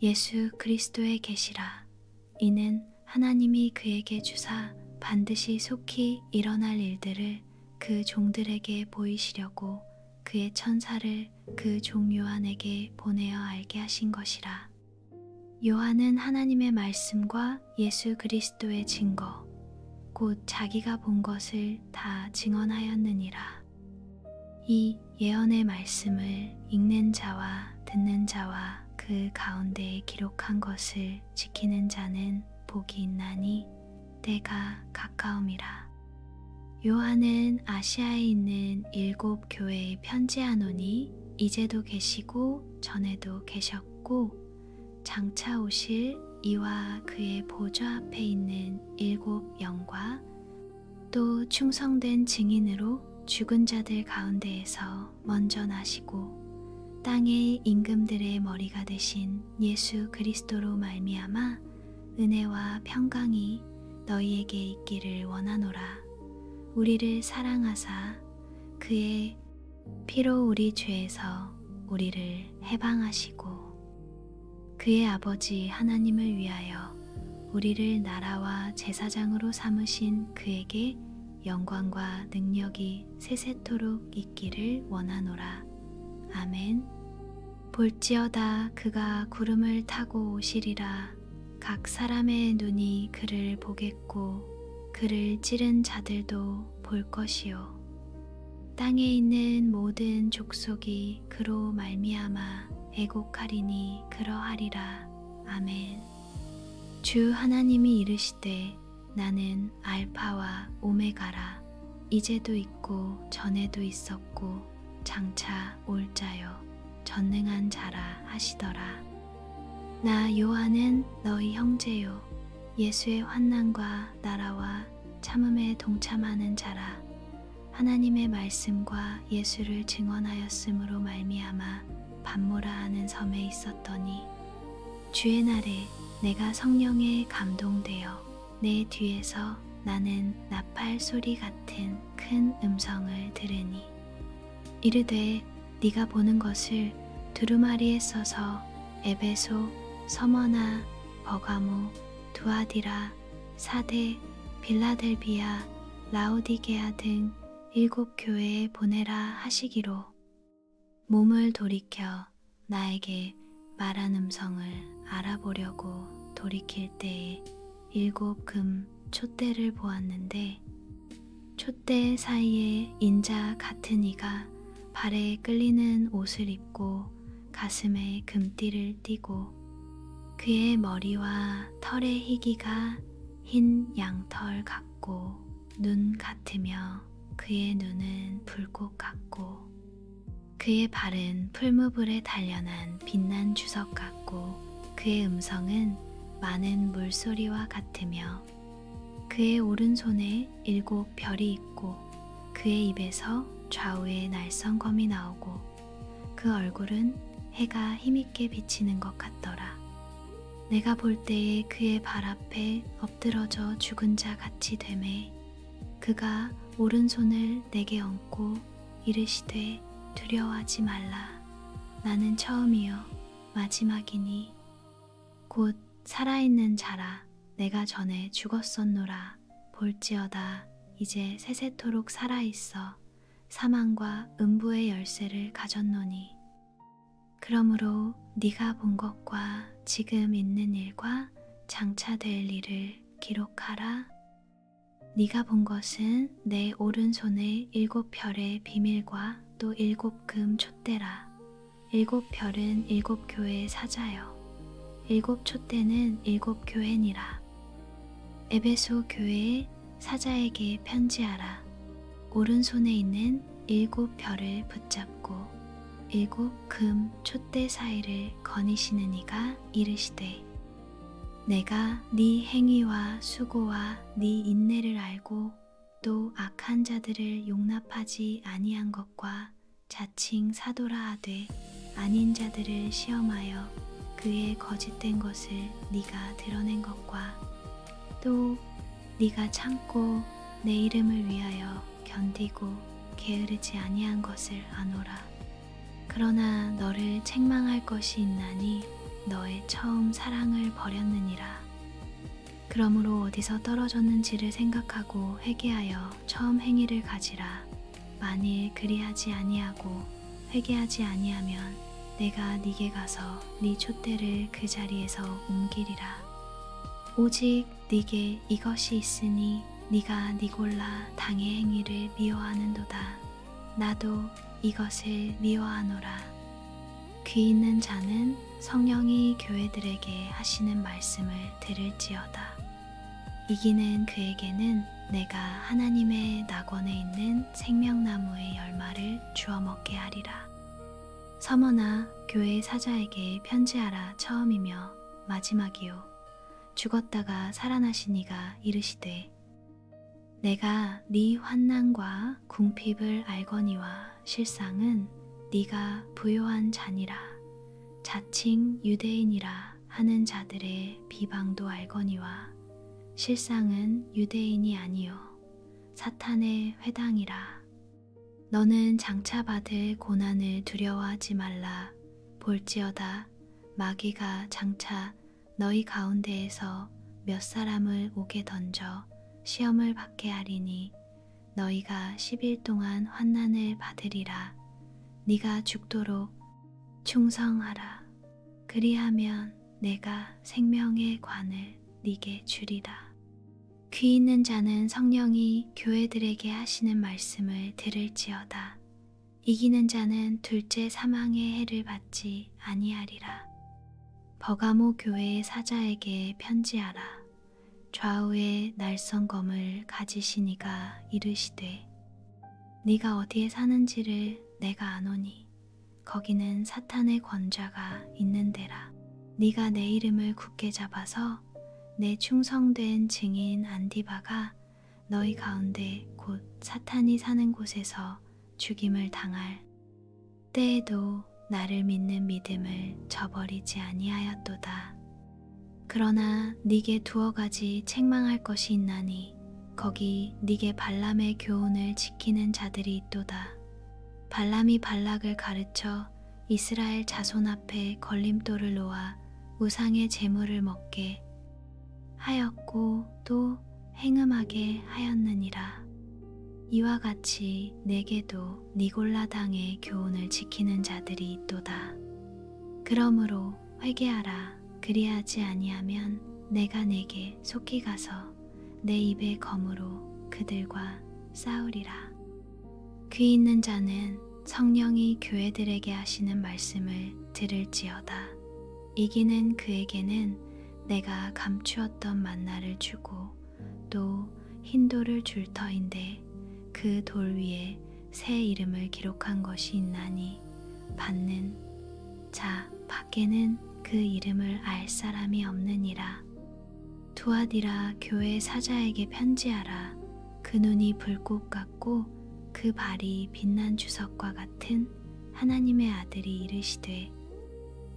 예수 그리스도의 계시라. 이는 하나님이 그에게 주사 반드시 속히 일어날 일들을 그 종들에게 보이시려고 그의 천사를 그 종 요한에게 보내어 알게 하신 것이라. 요한은 하나님의 말씀과 예수 그리스도의 증거, 곧 자기가 본 것을 다 증언하였느니라. 이 예언의 말씀을 읽는 자와 듣는 자와 그 가운데에 기록한 것을 지키는 자는 복이 있나니 때가 가까움이라. 요한은 아시아에 있는 7 교회에 편지하노니 이제도 계시고 전에도 계셨고 장차 오실 이와 그의 보좌 앞에 있는 7 영과 또 충성된 증인으로 죽은 자들 가운데에서 먼저 나시고 땅의 임금들의 머리가 되신 예수 그리스도로 말미암아 은혜와 평강이 너희에게 있기를 원하노라. 우리를 사랑하사 그의 피로 우리 죄에서 우리를 해방하시고 그의 아버지 하나님을 위하여 우리를 나라와 제사장으로 삼으신 그에게 영광과 능력이 세세토록 있기를 원하노라. 아멘. 볼지어다 그가 구름을 타고 오시리라. 각 사람의 눈이 그를 보겠고 그를 찌른 자들도 볼 것이요. 땅에 있는 모든 족속이 그로 말미암아 애곡하리니 그러하리라. 아멘. 주 하나님이 이르시되 나는 알파와 오메가라. 이제도 있고 전에도 있었고 장차 올 자요 전능한 자라 하시더라. 나 요한은 너희 형제요 예수의 환난과 나라와 참음에 동참하는 자라. 하나님의 말씀과 예수를 증언하였으므로 말미암아 반모라 하는 섬에 있었더니 주의 날에 내가 성령에 감동되어 내 뒤에서 나는 나팔 소리 같은 큰 음성을 들으니 이르되 네가 보는 것을 두루마리에 써서 에베소, 서머나, 버가모, 두아디라, 사데, 빌라델비아, 라오디게아 등 7 교회에 보내라 하시기로 몸을 돌이켜 나에게 말한 음성을 알아보려고 돌이킬 때에 7 금 촛대를 보았는데 촛대 사이에 인자 같은 이가 발에 끌리는 옷을 입고 가슴에 금띠를 띠고 그의 머리와 털의 희기가 흰 양털 같고 눈 같으며 그의 눈은 불꽃 같고 그의 발은 풀무불에 단련한 빛난 주석 같고 그의 음성은 많은 물소리와 같으며 그의 오른손에 7 별이 있고 그의 입에서 좌우에 날성검이 나오고 그 얼굴은 해가 힘있게 비치는 것 같더라. 내가 볼 때에 그의 발 앞에 엎드러져 죽은 자 같이 되매 그가 오른손을 내게 얹고 이르시되 두려워하지 말라. 나는 처음이요 마지막이니 곧 살아있는 자라. 내가 전에 죽었었노라. 볼지어다 이제 세세토록 살아있어 사망과 음부의 열쇠를 가졌노니 그러므로 네가 본 것과 지금 있는 일과 장차 될 일을 기록하라. 네가 본 것은 내 오른손의 7 별의 비밀과 또 7 금 촛대라. 7 별은 7 교회의 사자요 7 촛대는 7 교회니라. 에베소 교회의 사자에게 편지하라. 오른손에 있는 7 별을 붙잡고 7 금 촛대 사이를 거니시는 이가 이르시되 내가 네 행위와 수고와 네 인내를 알고 또 악한 자들을 용납하지 아니한 것과 자칭 사도라 하되 아닌 자들을 시험하여 그의 거짓된 것을 네가 드러낸 것과 또 네가 참고 내 이름을 위하여 견디고 게으르지 아니한 것을 아노라. 그러나 너를 책망할 것이 있나니 너의 처음 사랑을 버렸느니라. 그러므로 어디서 떨어졌는지를 생각하고 회개하여 처음 행위를 가지라. 만일 그리하지 아니하고 회개하지 아니하면 내가 네게 가서 네 촛대를 그 자리에서 옮기리라. 오직 네게 이것이 있으니 네가 니골라 당의 행위를 미워하는도다. 나도 이것을 미워하노라. 귀 있는 자는 성령이 교회들에게 하시는 말씀을 들을지어다. 이기는 그에게는 내가 하나님의 낙원에 있는 생명나무의 열마를 주워 먹게 하리라. 서머나 교회 사자에게 편지하라. 처음이며 마지막이요 죽었다가 살아나신 이가 이르시되 내가 네 환난과 궁핍을 알거니와 실상은 네가 부요한 자니라. 자칭 유대인이라 하는 자들의 비방도 알거니와 실상은 유대인이 아니요 사탄의 회당이라. 너는 장차 받을 고난을 두려워하지 말라. 볼지어다 마귀가 장차 너희 가운데에서 몇 사람을 옥에 던져 시험을 받게 하리니 너희가 10일 동안 환난을 받으리라. 네가 죽도록 충성하라. 그리하면 내가 생명의 관을 네게 주리라. 귀 있는 자는 성령이 교회들에게 하시는 말씀을 들을지어다. 이기는 자는 둘째 사망의 해를 받지 아니하리라. 버가모 교회의 사자에게 편지하라. 좌우에 날성검을 가지신 이가 이르시되 네가 어디에 사는지를 내가 아노니 거기는 사탄의 권좌가 있는 데라. 네가 내 이름을 굳게 잡아서 내 충성된 증인 안디바가 너희 가운데 곧 사탄이 사는 곳에서 죽임을 당할 때에도 나를 믿는 믿음을 저버리지 아니하였도다. 그러나 네게 두어 가지 책망할 것이 있나니 거기 네게 발람의 교훈을 지키는 자들이 있도다. 발람이 발락을 가르쳐 이스라엘 자손 앞에 걸림돌을 놓아 우상의 제물을 먹게 하였고 또 행음하게 하였느니라. 이와 같이 내게도 니골라 당의 교훈을 지키는 자들이 있도다. 그러므로 회개하라. 그리하지 아니하면 내가 내게 속히 가서 내 입의 검으로 그들과 싸우리라. 귀 있는 자는 성령이 교회들에게 하시는 말씀을 들을지어다. 이기는 그에게는 내가 감추었던 만나를 주고 또 흰 돌을 줄 터인데 그 돌 위에 새 이름을 기록한 것이 있나니 받는 자 밖에는 그 이름을 알 사람이 없느니라. 두아디라 교회 사자에게 편지하라. 그 눈이 불꽃 같고 그 발이 빛난 주석과 같은 하나님의 아들이 이르시되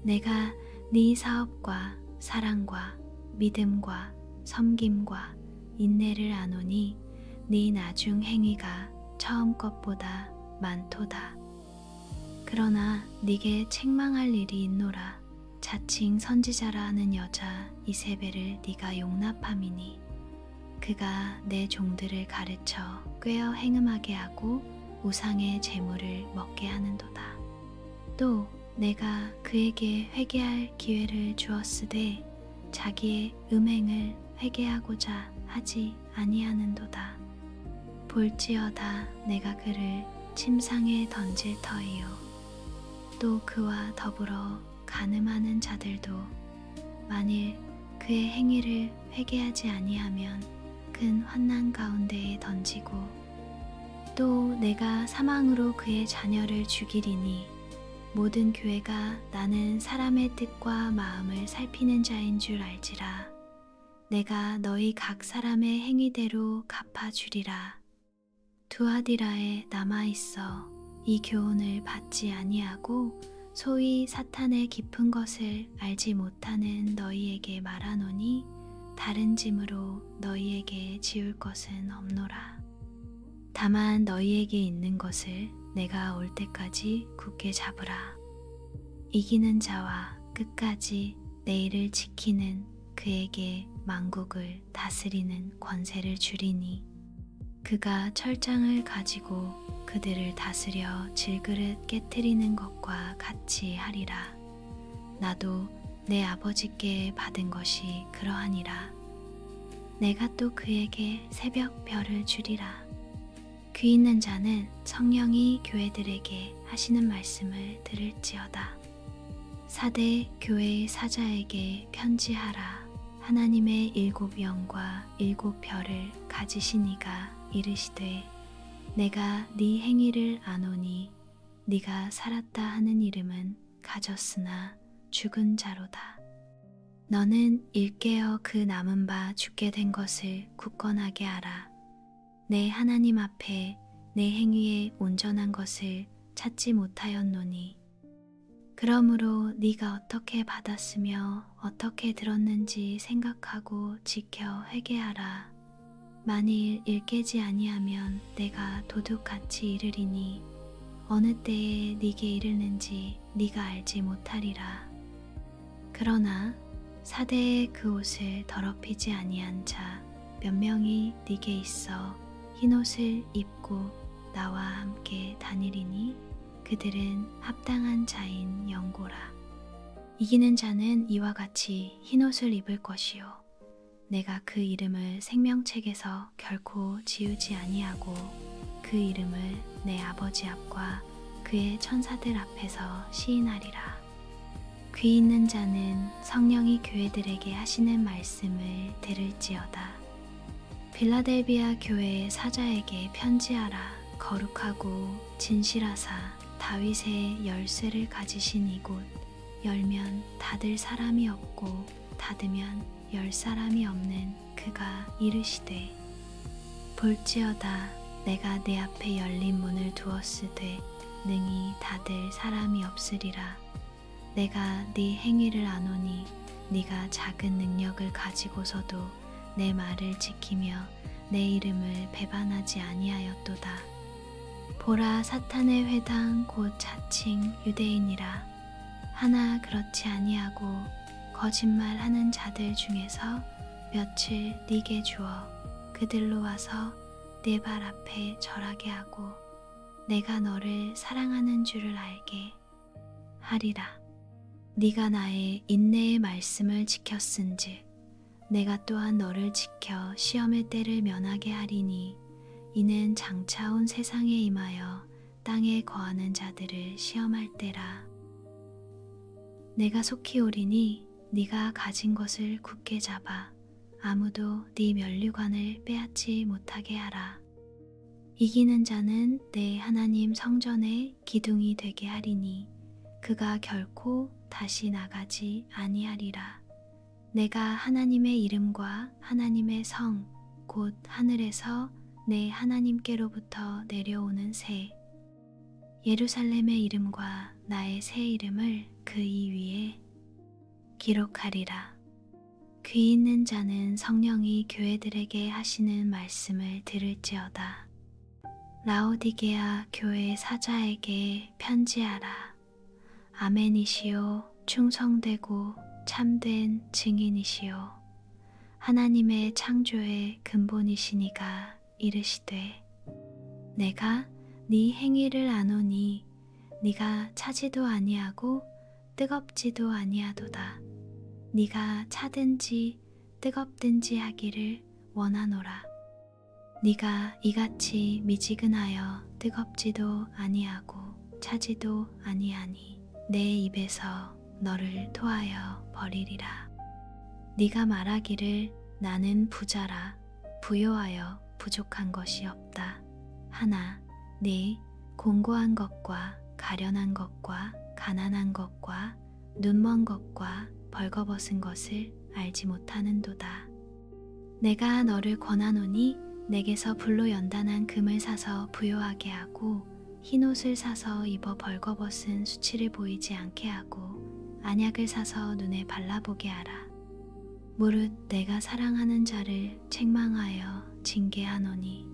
내가 네 사업과 사랑과 믿음과 섬김과 인내를 아노니 네 나중 행위가 처음 것보다 많도다. 그러나 네게 책망할 일이 있노라. 자칭 선지자라 하는 여자 이세벨을 네가 용납함이니 그가 내 종들을 가르쳐 꾀어 행음하게 하고 우상의 제물을 먹게 하는도다. 또 내가 그에게 회개할 기회를 주었으되 자기의 음행을 회개하고자 하지 아니하는도다. 볼지어다 내가 그를 침상에 던질 터이요 또 그와 더불어 간음하는 자들도 만일 그의 행위를 회개하지 아니하면 큰 환난 가운데에 던지고 또 내가 사망으로 그의 자녀를 죽이리니 모든 교회가 나는 사람의 뜻과 마음을 살피는 자인 줄 알지라. 내가 너희 각 사람의 행위대로 갚아주리라. 두아디라에 남아있어 이 교훈을 받지 아니하고 소위 사탄의 깊은 것을 알지 못하는 너희에게 말하노니 다른 짐으로 너희에게 지울 것은 없노라. 다만 너희에게 있는 것을 내가 올 때까지 굳게 잡으라. 이기는 자와 끝까지 내 일을 지키는 그에게 만국을 다스리는 권세를 주리니 그가 철장을 가지고 그들을 다스려 질그릇 깨트리는 것과 같이 하리라. 나도 내 아버지께 받은 것이 그러하니라. 내가 또 그에게 새벽 별을 주리라. 귀 있는 자는 성령이 교회들에게 하시는 말씀을 들을지어다. 사대 교회의 사자에게 편지하라. 하나님의 7 영과 7 별을 가지신 이가 이르시되 내가 네 행위를 아노니 네가 살았다 하는 이름은 가졌으나 죽은 자로다. 너는 일깨어 그 남은 바 죽게 된 것을 굳건하게 하라. 내 하나님 앞에 내 행위에 온전한 것을 찾지 못하였노니 그러므로 네가 어떻게 받았으며 어떻게 들었는지 생각하고 지켜 회개하라. 만일 일깨지 아니하면 내가 도둑같이 이르리니 어느 때에 네게 이르는지 네가 알지 못하리라. 그러나 사대의 그 옷을 더럽히지 아니한 자 몇 명이 네게 있어 흰옷을 입고 나와 함께 다니리니 그들은 합당한 자인 영고라. 이기는 자는 이와 같이 흰옷을 입을 것이요 내가 그 이름을 생명책에서 결코 지우지 아니하고 그 이름을 내 아버지 앞과 그의 천사들 앞에서 시인하리라. 귀 있는 자는 성령이 교회들에게 하시는 말씀을 들을지어다. 빌라델비아 교회의 사자에게 편지하라. 거룩하고 진실하사 다윗의 열쇠를 가지신 이곳 열면 닫을 사람이 없고 닫으면 열 사람이 없는 그가 이르시되 볼지어다 내가 내 앞에 열린 문을 두었으되 능히 닫을 사람이 없으리라. 내가 네 행위를 아노니 네가 작은 능력을 가지고서도 내 말을 지키며 내 이름을 배반하지 아니하였도다. 보라 사탄의 회당 곧 자칭 유대인이라 하나 그렇지 아니하고 거짓말하는 자들 중에서 며칠 네게 주어 그들로 와서 네 발 앞에 절하게 하고 내가 너를 사랑하는 줄을 알게 하리라. 네가 나의 인내의 말씀을 지켰은즉 내가 또한 너를 지켜 시험의 때를 면하게 하리니 이는 장차 온 세상에 임하여 땅에 거하는 자들을 시험할 때라. 내가 속히 오리니 네가 가진 것을 굳게 잡아 아무도 네 면류관을 빼앗지 못하게 하라. 이기는 자는 내 하나님 성전의 기둥이 되게 하리니 그가 결코 다시 나가지 아니하리라. 내가 하나님의 이름과 하나님의 성 곧 하늘에서 내 하나님께로부터 내려오는 새 예루살렘의 이름과 나의 새 이름을 그 이 위에 기록하리라. 귀 있는 자는 성령이 교회들에게 하시는 말씀을 들을지어다. 라오디게아 교회 사자에게 편지하라. 아멘이시요 충성되고 참된 증인이시요 하나님의 창조의 근본이시니가 이르시되 내가 네 행위를 아노니 네가 차지도 아니하고 뜨겁지도 아니하도다. 네가 차든지 뜨겁든지 하기를 원하노라. 네가 이같이 미지근하여 뜨겁지도 아니하고 차지도 아니하니 내 입에서 너를 토하여 버리리라. 네가 말하기를 나는 부자라 부요하여 부족한 것이 없다. 하나 네 공고한 것과 가련한 것과 가난한 것과 눈먼 것과 벌거벗은 것을 알지 못하는도다. 내가 너를 권하노니 내게서 불로 연단한 금을 사서 부요하게 하고 흰옷을 사서 입어 벌거벗은 수치를 보이지 않게 하고 안약을 사서 눈에 발라보게 하라. 무릇 내가 사랑하는 자를 책망하여 징계하노니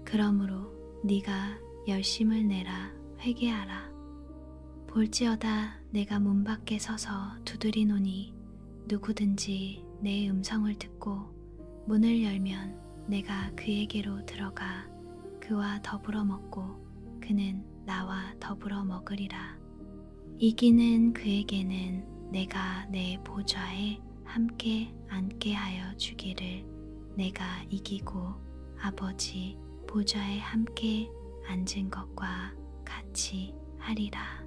그러므로 네가 열심을 내라 회개하라. 볼지어다 내가 문 밖에 서서 두드리노니 누구든지 내 음성을 듣고 문을 열면 내가 그에게로 들어가 그와 더불어 먹고 그는 나와 더불어 먹으리라. 이기는 그에게는 내가 내 보좌에 함께 앉게 하여 주기를 내가 이기고 아버지 보좌에 함께 앉은 것과 같이 하리라.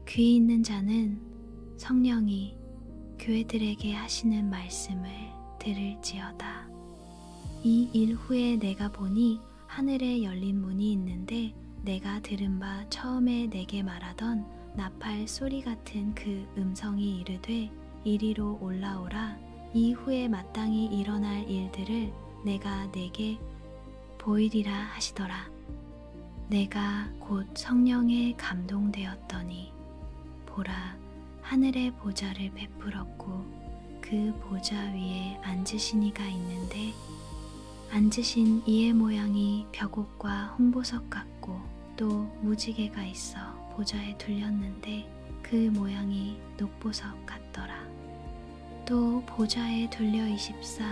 귀 있는 자는 성령이 교회들에게 하시는 말씀을 들을지어다. 이 일 후에 내가 보니 하늘에 열린 문이 있는데 내가 들은 바 처음에 내게 말하던 나팔 소리 같은 그 음성이 이르되 이리로 올라오라. 이후에 마땅히 일어날 일들을 내가 내게 보이리라 하시더라. 내가 곧 성령에 감동되었더니 보라 하늘의 보좌를 베풀었고 그 보좌 위에 앉으신 이가 있는데 앉으신 이의 모양이 벽옥과 홍보석 같고 또 무지개가 있어 보좌에 둘렸는데 그 모양이 녹보석 같더라. 또 보좌에 둘려 24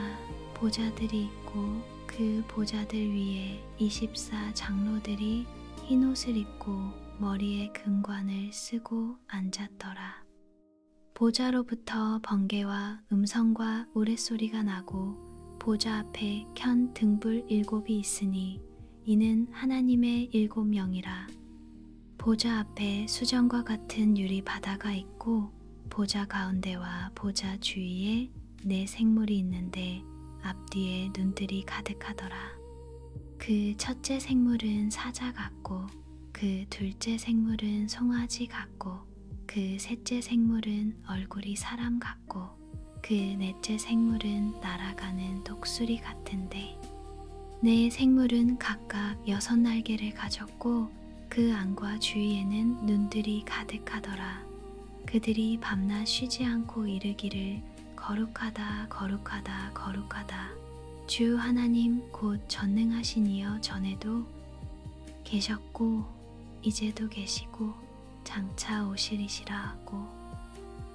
보좌들이 있고 그 보좌들 위에 24 장로들이 흰 옷을 입고 머리에 금관을 쓰고 앉았더라. 보좌로부터 번개와 음성과 우레소리가 나고 보좌 앞에 켠 등불 7이 있으니 이는 하나님의 7영이라. 보좌 앞에 수정과 같은 유리 바다가 있고 보좌 가운데와 보좌 주위에 4 생물이 있는데 앞뒤에 눈들이 가득하더라. 그 첫째 생물은 사자 같고 그 둘째 생물은 송아지 같고 그 셋째 생물은 얼굴이 사람 같고 그 넷째 생물은 날아가는 독수리 같은데 4 생물은 각각 6 날개를 가졌고 그 안과 주위에는 눈들이 가득하더라. 그들이 밤낮 쉬지 않고 이르기를 거룩하다 거룩하다 거룩하다 주 하나님 곧 전능하신 이여 전에도 계셨고 이제도 계시고 장차 오시리시라 하고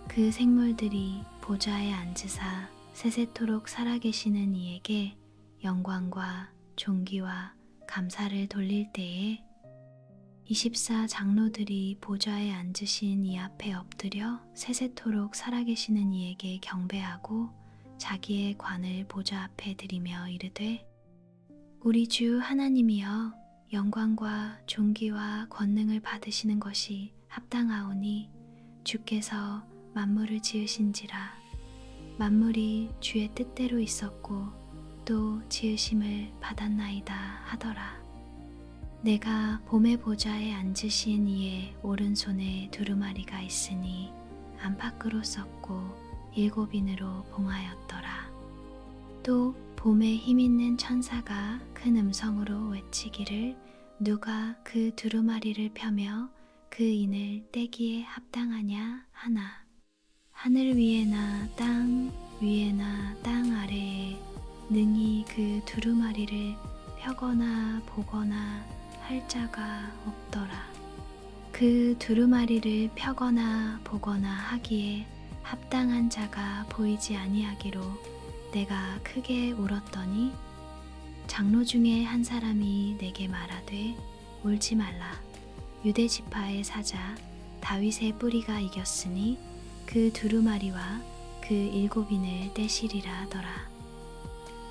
그 생물들이 보좌에 앉으사 세세토록 살아계시는 이에게 영광과 존귀와 감사를 돌릴 때에 24 장로들이 보좌에 앉으신 이 앞에 엎드려 세세토록 살아계시는 이에게 경배하고 자기의 관을 보좌 앞에 드리며 이르되 우리 주 하나님이여 영광과 존귀와 권능을 받으시는 것이 합당하오니 주께서 만물을 지으신지라. 만물이 주의 뜻대로 있었고 또 지으심을 받았나이다 하더라. 내가 봄의 보좌에 앉으신 이의 오른손에 두루마리가 있으니 안팎으로 썼고 7인으로 봉하였더라. 또 봄에 힘있는 천사가 큰 음성으로 외치기를 누가 그 두루마리를 펴며 그 인을 떼기에 합당하냐 하나. 하늘 위에나 땅 위에나 땅 아래에 능히 그 두루마리를 펴거나 보거나 할 자가 없더라. 그 두루마리를 펴거나 보거나 하기에 합당한 자가 보이지 아니하기로 내가 크게 울었더니 장로 중에 한 사람이 내게 말하되 울지 말라. 유대 지파의 사자 다윗의 뿌리가 이겼으니 그 두루마리와 그 7인을 떼시리라 하더라.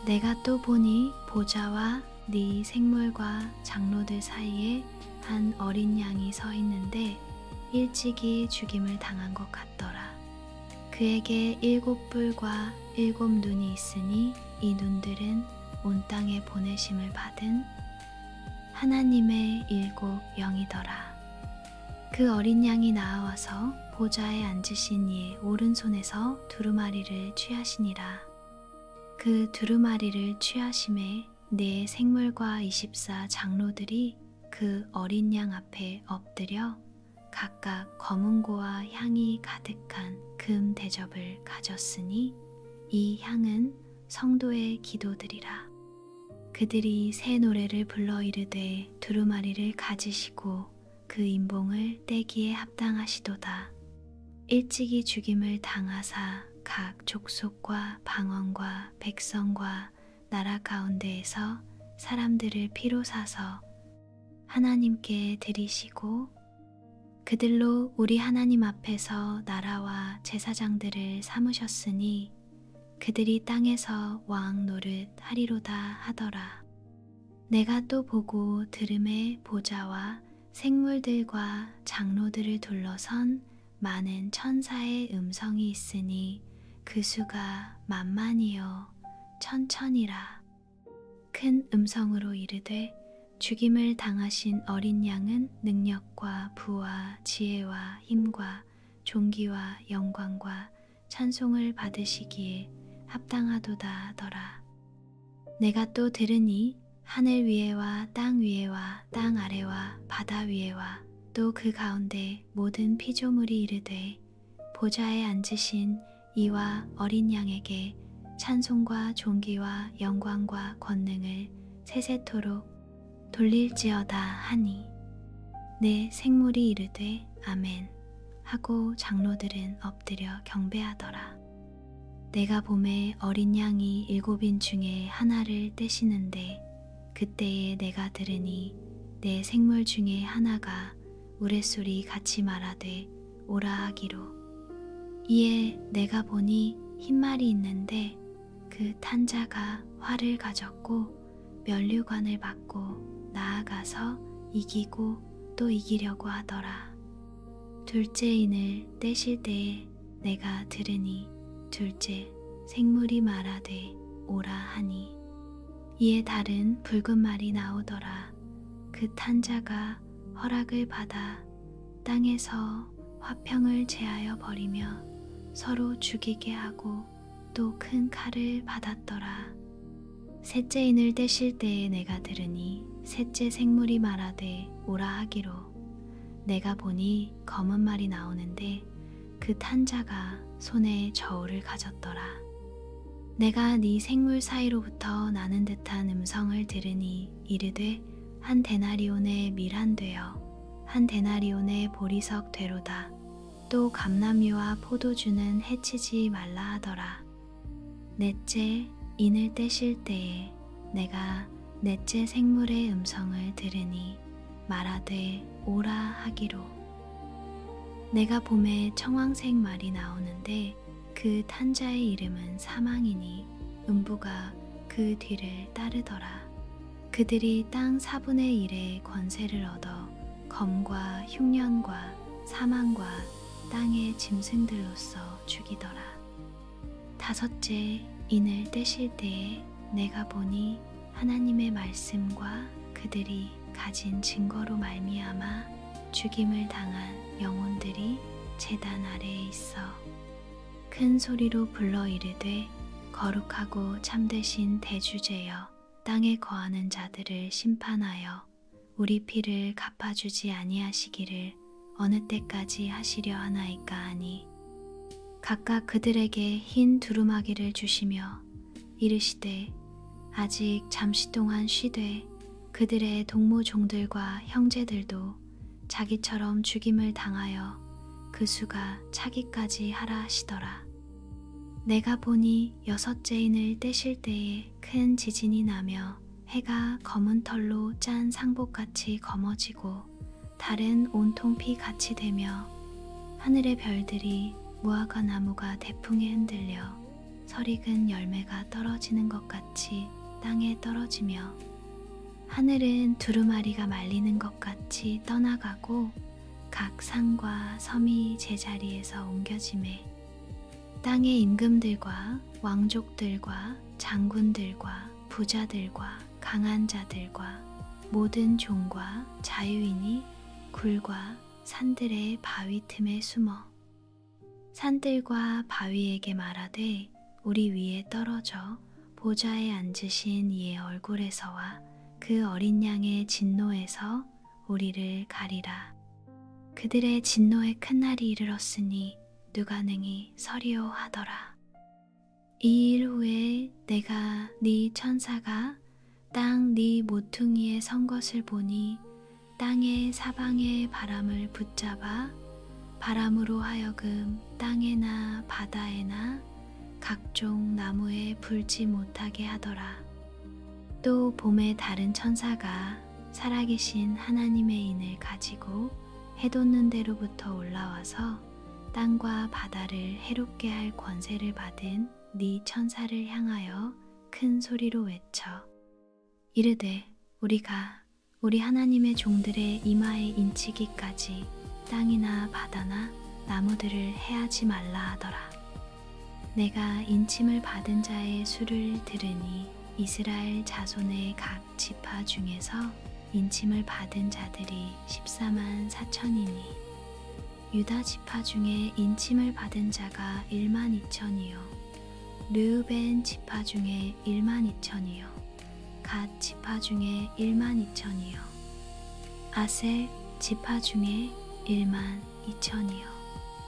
내가 또 보니 보좌와 네 생물과 장로들 사이에 한 어린 양이 서 있는데 일찍이 죽임을 당한 것 같더라. 그에게 7뿔과 7눈이 있으니 이 눈들은 온 땅에 보내심을 받은 하나님의 7영이더라. 그 어린 양이 나와서 보좌에 앉으신 이의 오른손에서 두루마리를 취하시니라. 그 두루마리를 취하심에 4 생물과 24 장로들이 그 어린 양 앞에 엎드려 각각 검은고와 향이 가득한 금 대접을 가졌으니 이 향은 성도의 기도들이라. 그들이 새 노래를 불러 이르되 두루마리를 가지시고 그 인봉을 떼기에 합당하시도다. 일찍이 죽임을 당하사 각 족속과 방언과 백성과 나라 가운데에서 사람들을 피로 사서 하나님께 드리시고 그들로 우리 하나님 앞에서 나라와 제사장들을 삼으셨으니 그들이 땅에서 왕 노릇 하리로다 하더라. 내가 또 보고 들음에 보좌와 생물들과 장로들을 둘러선 많은 천사의 음성이 있으니 그 수가 만만이요 천천이라. 큰 음성으로 이르되 죽임을 당하신 어린 양은 능력과 부와 지혜와 힘과 존귀와 영광과 찬송을 받으시기에 합당하도다 하더라. 내가 또 들으니 하늘 위에와 땅 위에와 땅 아래와 바다 위에와 또 그 가운데 모든 피조물이 이르되 보좌에 앉으신 이와 어린 양에게 찬송과 존귀와 영광과 권능을 세세토록 돌릴지어다 하니 내 생물이 이르되 아멘 하고 장로들은 엎드려 경배하더라. 내가 봄에 어린 양이 7인 중에 하나를 떼시는데 그때에 내가 들으니 내 생물 중에 하나가 우레소리 같이 말하되 오라 하기로. 이에 내가 보니 흰말이 있는데 그 탄자가 활을 가졌고 면류관을 받고 나아가서 이기고 또 이기려고 하더라. 둘째 인을 떼실 때에 내가 들으니 둘째 생물이 말하되 오라 하니 이에 다른 붉은 말이 나오더라. 그 탄자가 허락을 받아 땅에서 화평을 제하여 버리며 서로 죽이게 하고 또 큰 칼을 받았더라. 셋째 인을 떼실 때에 내가 들으니 셋째 생물이 말하되 오라 하기로. 내가 보니 검은 말이 나오는데 그 탄자가 손에 저울을 가졌더라. 내가 네 생물 사이로부터 나는 듯한 음성을 들으니 이르되 한 데나리온의 밀한 되어 한 데나리온의 보리석 되로다. 또 감람류와 포도주는 해치지 말라 하더라. 넷째 인을 떼실 때에 내가 넷째 생물의 음성을 들으니 말하되 오라 하기로. 내가 봄에 청황색 말이 나오는데 그 탄자의 이름은 사망이니 음부가 그 뒤를 따르더라. 그들이 땅 4분의 1의 권세를 얻어 검과 흉년과 사망과 땅의 짐승들로서 죽이더라. 다섯째 인을 떼실 때에 내가 보니 하나님의 말씀과 그들이 가진 증거로 말미암아 죽임을 당한 영혼들이 제단 아래에 있어 큰 소리로 불러 이르되 거룩하고 참되신 대주제여 땅에 거하는 자들을 심판하여 우리 피를 갚아주지 아니하시기를 어느 때까지 하시려 하나이까 하니 각각 그들에게 흰 두루마기를 주시며 이르시되 아직 잠시 동안 쉬되 그들의 동무종들과 형제들도 자기처럼 죽임을 당하여 그 수가 차기까지 하라 하시더라. 내가 보니 여섯째 인을 떼실 때에 큰 지진이 나며 해가 검은 털로 짠 상복같이 검어지고 달은 온통 피같이 되며 하늘의 별들이 무화과 나무가 대풍에 흔들려 설익은 열매가 떨어지는 것 같이 땅에 떨어지며 하늘은 두루마리가 말리는 것 같이 떠나가고 각 산과 섬이 제자리에서 옮겨지매 땅의 임금들과 왕족들과 장군들과 부자들과 강한 자들과 모든 종과 자유인이 굴과 산들의 바위 틈에 숨어 산들과 바위에게 말하되 우리 위에 떨어져 보좌에 앉으신 이의 얼굴에서와 그 어린 양의 진노에서 우리를 가리라. 그들의 진노의 큰 날이 이르렀으니 누가 능히 서리오 하더라. 이 일 후에 내가 네 천사가 땅 네 모퉁이에 선 것을 보니 땅의 사방의 바람을 붙잡아 바람으로 하여금 땅에나 바다에나 각종 나무에 불지 못하게 하더라. 또 봄에 다른 천사가 살아계신 하나님의 인을 가지고 해돋는 데로부터 올라와서 땅과 바다를 해롭게 할 권세를 받은 네 천사를 향하여 큰 소리로 외쳐 이르되 우리가 우리 하나님의 종들의 이마에 인치기까지 땅이나 바다나 나무들을 해하지 말라 하더라. 내가 인침을 받은 자의 수를 들으니 이스라엘 자손의 각 지파 중에서 인침을 받은 자들이 14만 4천이니 유다 지파 중에 인침을 받은 자가 1만 2천이요 르우벤 지파 중에 1만 2천이요 갓 지파 중에 1만 2천이요 아셀 지파 중에 1만 2천이요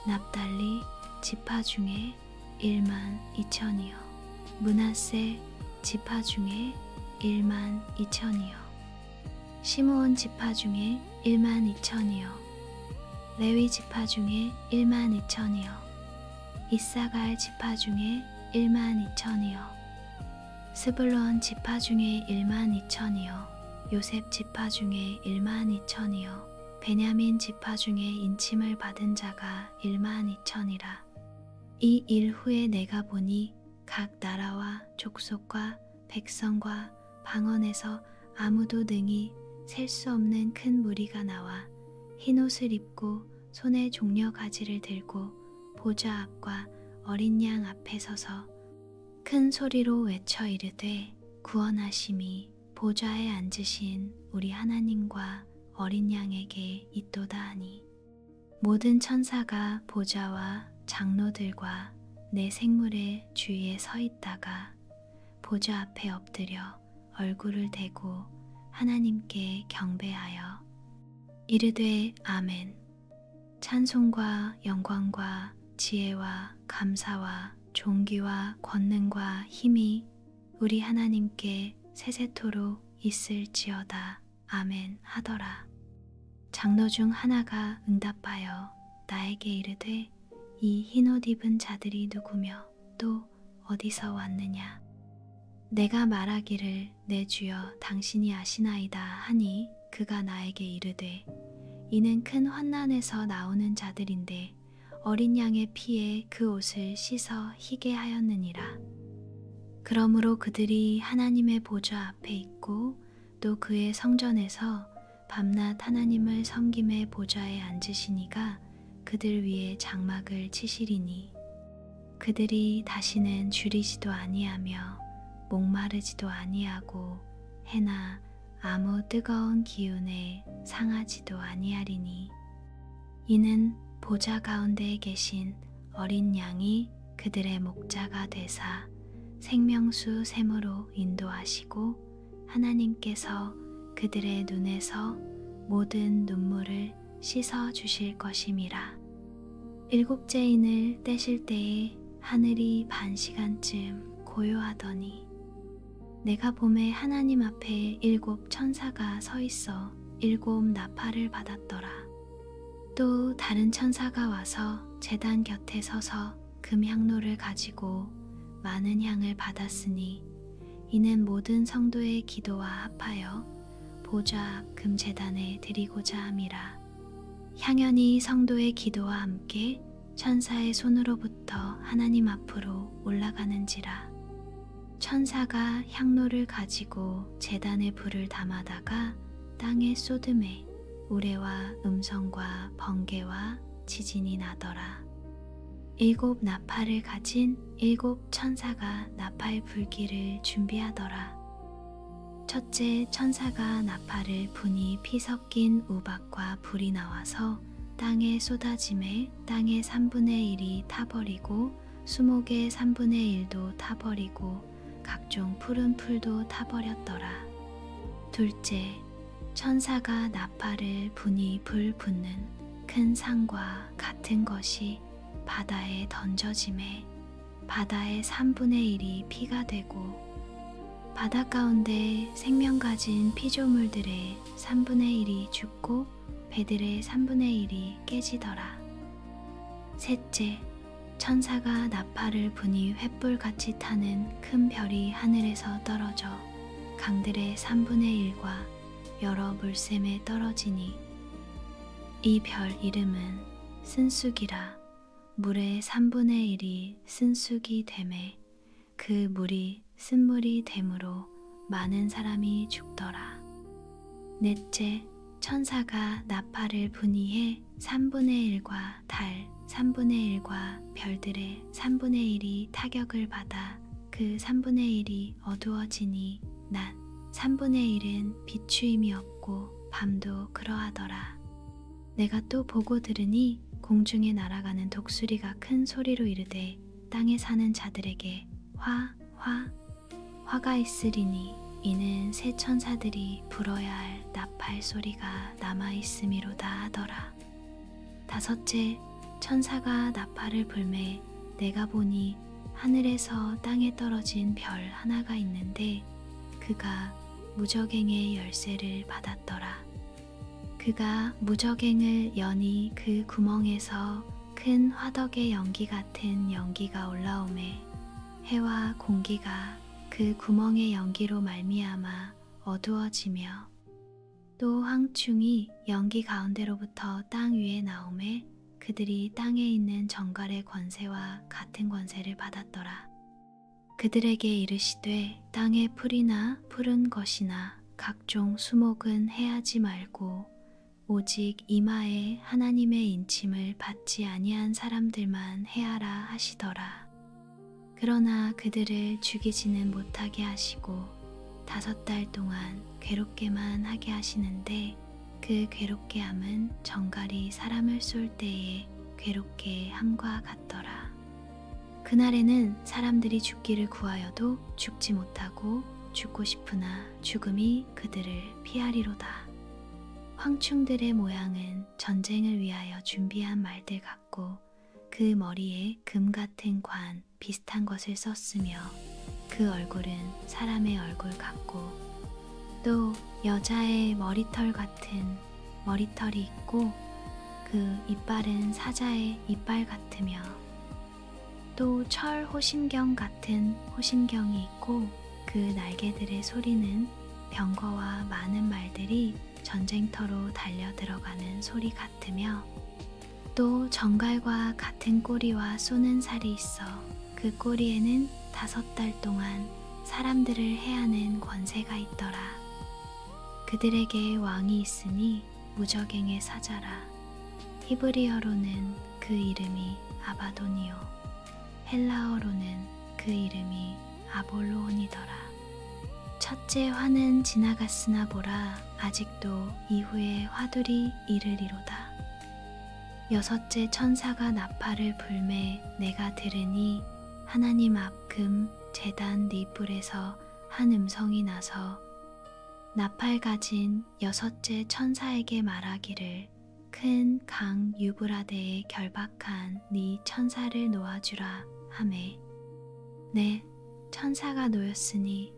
납달리 지파 중에 1만 2천이요 므낫세 지파 중에 1만 2천이요 시므온 지파 중에 1만 2천이요 레위 지파 중에 1만 2천이요 이사갈 지파 중에 1만 2천이요 스불론 지파 중에 1만 2천이요 요셉 지파 중에 1만 2천이요 베냐민 지파 중에 인침을 받은 자가 1만 2천이라. 이 일 후에 내가 보니 각 나라와 족속과 백성과 방언에서 아무도 능히 셀 수 없는 큰 무리가 나와 흰옷을 입고 손에 종려 가지를 들고 보좌 앞과 어린 양 앞에 서서 큰 소리로 외쳐 이르되 구원하심이 보좌에 앉으신 우리 하나님과 어린 양에게 있도다 하니 모든 천사가 보좌와 장로들과 내 생물의 주위에 서 있다가 보좌 앞에 엎드려 얼굴을 대고 하나님께 경배하여 이르되 아멘. 찬송과 영광과 지혜와 감사와 존귀와 권능과 힘이 우리 하나님께 세세토록 있을지어다. 아멘 하더라. 장로 중 하나가 응답하여 나에게 이르되 이 흰옷 입은 자들이 누구며 또 어디서 왔느냐. 내가 말하기를 내 주여 당신이 아시나이다 하니 그가 나에게 이르되 이는 큰 환난에서 나오는 자들인데 어린 양의 피에 그 옷을 씻어 희게 하였느니라. 그러므로 그들이 하나님의 보좌 앞에 있고 또 그의 성전에서 밤낮 하나님을 섬김의 보좌에 앉으시니가 그들 위에 장막을 치시리니 그들이 다시는 줄이지도 아니하며 목마르지도 아니하고 해나 아무 뜨거운 기운에 상하지도 아니하리니 이는 보좌 가운데에 계신 어린 양이 그들의 목자가 되사 생명수 샘으로 인도하시고 하나님께서 그들의 눈에서 모든 눈물을 씻어 주실 것임이라. 일곱째 인을 떼실 때에 하늘이 반 시간쯤 고요하더니 내가 봄에 하나님 앞에 7 천사가 서 있어 7 나팔을 받았더라. 또 다른 천사가 와서 제단 곁에 서서 금향로를 가지고 많은 향을 받았으니 이는 모든 성도의 기도와 합하여 보좌 앞 금제단에 드리고자 함이라. 향연이 성도의 기도와 함께 천사의 손으로부터 하나님 앞으로 올라가는지라. 천사가 향로를 가지고 제단에 불을 담아다가 땅에 쏟음에 우레와 음성과 번개와 지진이 나더라. 7 나팔을 가진 7 천사가 나팔 불기를 준비하더라. 첫째 천사가 나팔을 부니 피 섞인 우박과 불이 나와서 땅에 쏟아짐에 땅의 3분의 1이 타버리고 수목의 3분의 1도 타버리고 각종 푸른 풀도 타버렸더라. 둘째 천사가 나팔을 부니 불 붙는 큰 상과 같은 것이 바다에 던져짐에 바다의 3분의 1이 피가 되고 바다 가운데 생명 가진 피조물들의 3분의 1이 죽고 배들의 3분의 1이 깨지더라. 셋째, 천사가 나팔을 부니 횃불같이 타는 큰 별이 하늘에서 떨어져 강들의 3분의 1과 여러 물샘에 떨어지니 이 별 이름은 쓴쑥이라. 물의 3분의 1이 쓴쑥이 되매 그 물이 쓴물이 되므로 많은 사람이 죽더라. 넷째, 천사가 나팔을 분이해 3분의 1과 달 3분의 1과 별들의 3분의 1이 타격을 받아 그 3분의 1이 어두워지니 낮 3분의 1은 비추임이 없고 밤도 그러하더라. 내가 또 보고 들으니 공중에 날아가는 독수리가 큰 소리로 이르되 땅에 사는 자들에게 화가 있으리니 이는 새 천사들이 불어야 할 나팔 소리가 남아있음이로다 하더라. 다섯째, 천사가 나팔을 불매 내가 보니 하늘에서 땅에 떨어진 별 하나가 있는데 그가 무저갱의 열쇠를 받았더라. 그가 무저갱을 여니 그 구멍에서 큰 화덕의 연기 같은 연기가 올라오매 해와 공기가 그 구멍의 연기로 말미암아 어두워지며 또 황충이 연기 가운데로부터 땅 위에 나오매 그들이 땅에 있는 정갈의 권세와 같은 권세를 받았더라. 그들에게 이르시되 땅의 풀이나 푸른 것이나 각종 수목은 해하지 말고 오직 이마에 하나님의 인침을 받지 아니한 사람들만 해하라 하시더라. 그러나 그들을 죽이지는 못하게 하시고 5달 동안 괴롭게만 하게 하시는데 그 괴롭게 함은 정갈이 사람을 쏠 때에 괴롭게 함과 같더라. 그날에는 사람들이 죽기를 구하여도 죽지 못하고 죽고 싶으나 죽음이 그들을 피하리로다. 황충들의 모양은 전쟁을 위하여 준비한 말들 같고 그 머리에 금 같은 관 비슷한 것을 썼으며 그 얼굴은 사람의 얼굴 같고 또 여자의 머리털 같은 머리털이 있고 그 이빨은 사자의 이빨 같으며 또 철 호심경 같은 호심경이 있고 그 날개들의 소리는 병거와 많은 말들이 전쟁터로 달려 들어가는 소리 같으며 또 정갈과 같은 꼬리와 쏘는 살이 있어 그 꼬리에는 5달 동안 사람들을 해하는 권세가 있더라. 그들에게 왕이 있으니 무저갱의 사자라. 히브리어로는 그 이름이 아바돈이요 헬라어로는 그 이름이 아볼로온이더라. 첫째 화는 지나갔으나 보라 아직도 이후에 화둘이 이르리로다. 여섯째 천사가 나팔을 불매 내가 들으니 하나님 앞 금 제단 닛불에서 한 음성이 나서 나팔 가진 여섯째 천사에게 말하기를 큰 강 유브라데에 결박한 네 천사를 놓아주라 하매 네 천사가 놓였으니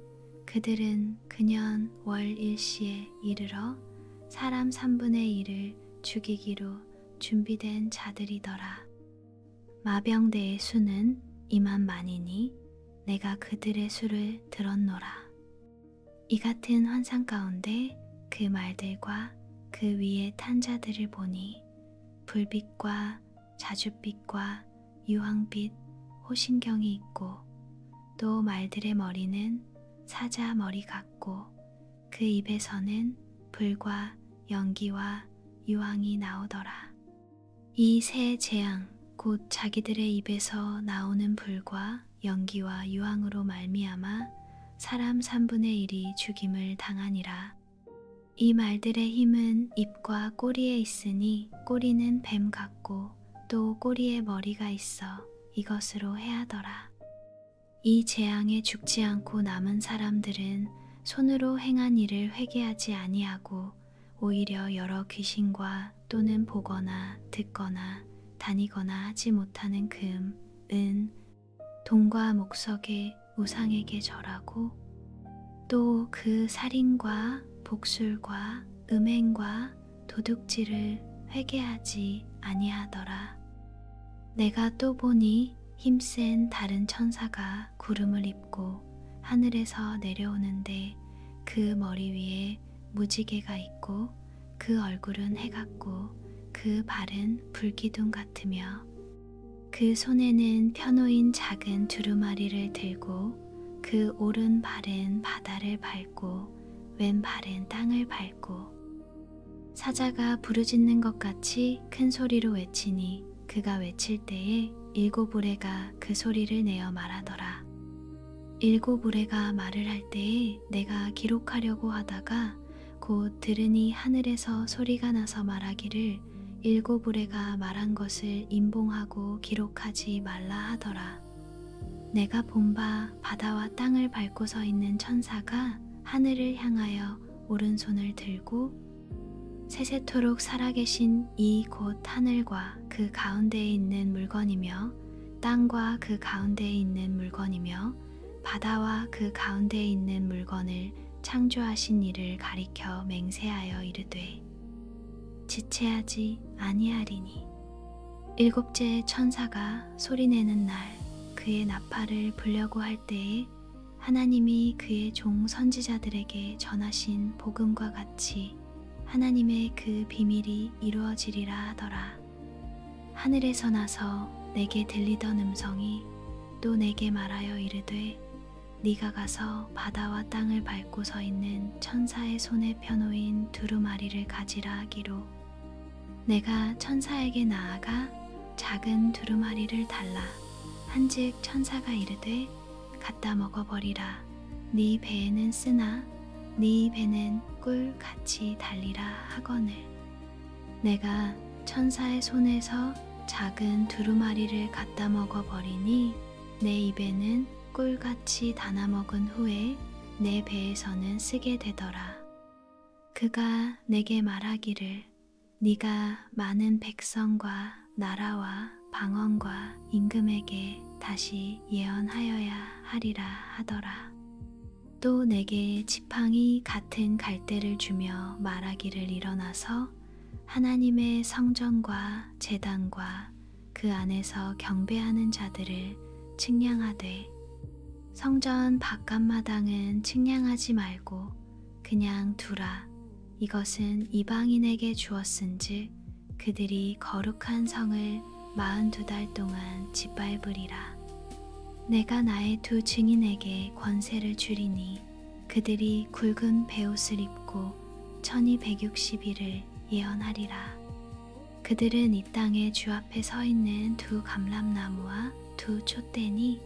그들은 그년 월 일시에 이르러 사람 3분의 1을 죽이기로 준비된 자들이더라. 마병대의 수는 20,000,000이니 내가 그들의 수를 들었노라. 이 같은 환상 가운데 그 말들과 그 위에 탄 자들을 보니 불빛과 자줏빛과 유황빛 호신경이 있고 또 말들의 머리는 사자 머리 같고 그 입에서는 불과 연기와 유황이 나오더라. 이 세 재앙 곧 자기들의 입에서 나오는 불과 연기와 유황으로 말미암아 사람 3분의 1이 죽임을 당하니라. 이 말들의 힘은 입과 꼬리에 있으니 꼬리는 뱀 같고 또 꼬리에 머리가 있어 이것으로 해하더라. 이 재앙에 죽지 않고 남은 사람들은 손으로 행한 일을 회개하지 아니하고 오히려 여러 귀신과 또는 보거나 듣거나 다니거나 하지 못하는 금, 은, 동과 목석의 우상에게 절하고 또 그 살인과 복술과 음행과 도둑질을 회개하지 아니하더라. 내가 또 보니 힘센 다른 천사가 구름을 입고 하늘에서 내려오는데 그 머리 위에 무지개가 있고 그 얼굴은 해 같고 그 발은 불기둥 같으며 그 손에는 펴놓인 작은 두루마리를 들고 그 오른 발은 바다를 밟고 왼 발은 땅을 밟고 사자가 부르짖는 것 같이 큰 소리로 외치니 그가 외칠 때에 일곱 우레가 그 소리를 내어 말하더라. 일곱 우레가 말을 할 때에 내가 기록하려고 하다가 곧 들으니 하늘에서 소리가 나서 말하기를 일곱 우레가 말한 것을 임봉하고 기록하지 말라 하더라. 내가 본 바 바다와 땅을 밟고 서 있는 천사가 하늘을 향하여 오른손을 들고 세세토록 살아계신 이 곧 하늘과 그 가운데에 있는 물건이며 땅과 그 가운데에 있는 물건이며 바다와 그 가운데에 있는 물건을 창조하신 이를 가리켜 맹세하여 이르되 지체하지 아니하리니 일곱째 천사가 소리내는 날 그의 나팔을 불려고 할 때에 하나님이 그의 종 선지자들에게 전하신 복음과 같이 하나님의 그 비밀이 이루어지리라 하더라. 하늘에서 나서 내게 들리던 음성이 또 내게 말하여 이르되 네가 가서 바다와 땅을 밟고 서 있는 천사의 손에 펴놓인 두루마리를 가지라 하기로 내가 천사에게 나아가 작은 두루마리를 달라 한즉 천사가 이르되 갖다 먹어버리라. 네 배에는 쓰나 네 배는 꿀 같이 달리라 하거늘 내가 천사의 손에서 작은 두루마리를 갖다 먹어버리니 내 입에는 꿀같이 다나 먹은 후에 내 배에서는 쓰게 되더라. 그가 내게 말하기를 네가 많은 백성과 나라와 방언과 임금에게 다시 예언하여야 하리라 하더라. 또 내게 지팡이 같은 갈대를 주며 말하기를 일어나서 하나님의 성전과 제단과 그 안에서 경배하는 자들을 측량하되 성전 바깥마당은 측량하지 말고 그냥 두라. 이것은 이방인에게 주었은즉 그들이 거룩한 성을 42달 동안 짓밟으리라. 내가 나의 두 증인에게 권세를 주리니 그들이 굵은 베옷을 입고 1260일을 예언하리라. 그들은 이 땅의 주 앞에 서 있는 두 감람나무와 두 촛대니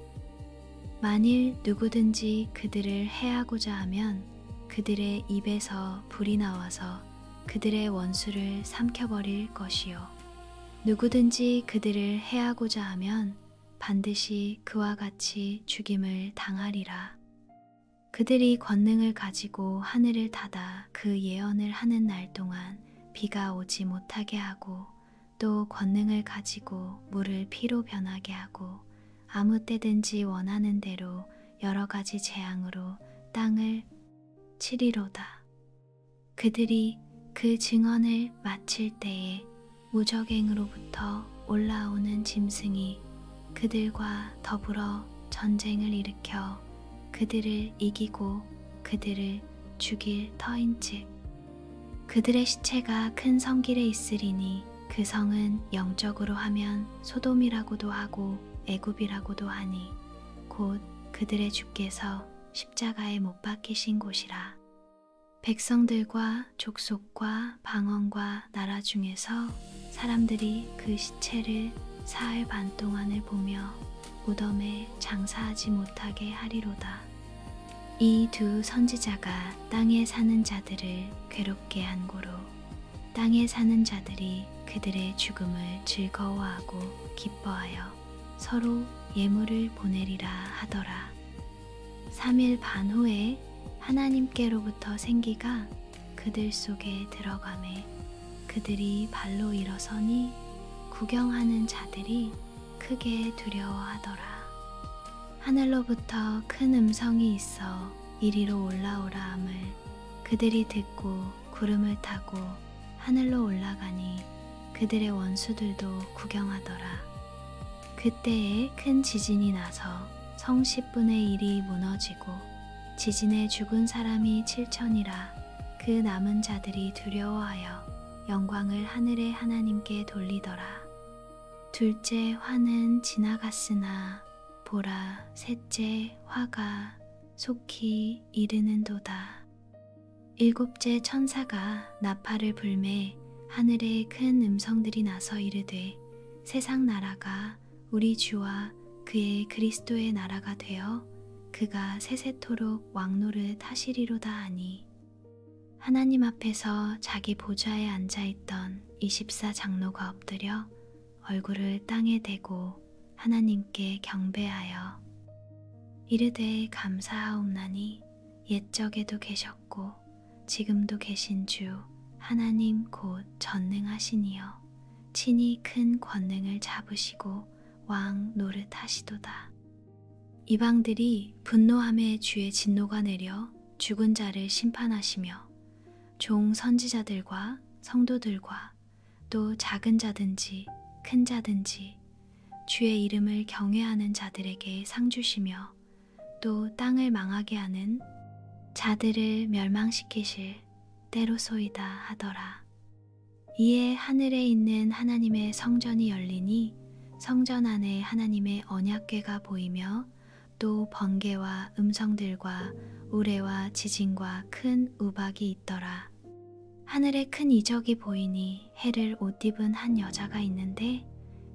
만일 누구든지 그들을 해하고자 하면 그들의 입에서 불이 나와서 그들의 원수를 삼켜버릴 것이요 누구든지 그들을 해하고자 하면 반드시 그와 같이 죽임을 당하리라. 그들이 권능을 가지고 하늘을 닫아 그 예언을 하는 날 동안 비가 오지 못하게 하고 또 권능을 가지고 물을 피로 변하게 하고 아무 때든지 원하는 대로 여러 가지 재앙으로 땅을 치리로다. 그들이 그 증언을 마칠 때에 무적행으로부터 올라오는 짐승이 그들과 더불어 전쟁을 일으켜 그들을 이기고 그들을 죽일 터인즉 그들의 시체가 큰 성길에 있으리니 그 성은 영적으로 하면 소돔이라고도 하고 애굽이라고도 하니 곧 그들의 주께서 십자가에 못 박히신 곳이라. 백성들과 족속과 방언과 나라 중에서 사람들이 그 시체를 사흘 반 동안을 보며 무덤에 장사하지 못하게 하리로다. 이 두 선지자가 땅에 사는 자들을 괴롭게 한 고로 땅에 사는 자들이 그들의 죽음을 즐거워하고 기뻐하여 서로 예물을 보내리라 하더라. 3일 반 후에 하나님께로부터 생기가 그들 속에 들어가매 그들이 발로 일어서니 구경하는 자들이 크게 두려워하더라. 하늘로부터 큰 음성이 있어 이리로 올라오라 함을 그들이 듣고 구름을 타고 하늘로 올라가니 그들의 원수들도 구경하더라. 그때에 큰 지진이 나서 성 10분의 1이 무너지고 지진에 죽은 사람이 7천이라 그 남은 자들이 두려워하여 영광을 하늘의 하나님께 돌리더라. 둘째 화는 지나갔으나 보라 셋째 화가 속히 이르는도다. 일곱째 천사가 나팔을 불매 하늘에 큰 음성들이 나서 이르되 세상 나라가 우리 주와 그의 그리스도의 나라가 되어 그가 세세토록 왕노릇 하시리로다 하니 하나님 앞에서 자기 보좌에 앉아있던 24장로가 엎드려 얼굴을 땅에 대고 하나님께 경배하여 이르되 감사하옵나니 옛적에도 계셨고 지금도 계신 주 하나님 곧 전능하시니여 친히 큰 권능을 잡으시고 왕 노릇하시도다. 이방들이 분노함에 주의 진노가 내려 죽은 자를 심판하시며 종 선지자들과 성도들과 또 작은 자든지 큰 자든지 주의 이름을 경외하는 자들에게 상 주시며 또 땅을 망하게 하는 자들을 멸망시키실 때로소이다 하더라. 이에 하늘에 있는 하나님의 성전이 열리니 성전 안에 하나님의 언약궤가 보이며 또 번개와 음성들과 우레와 지진과 큰 우박이 있더라. 하늘에 큰 이적이 보이니 해를 옷 입은 한 여자가 있는데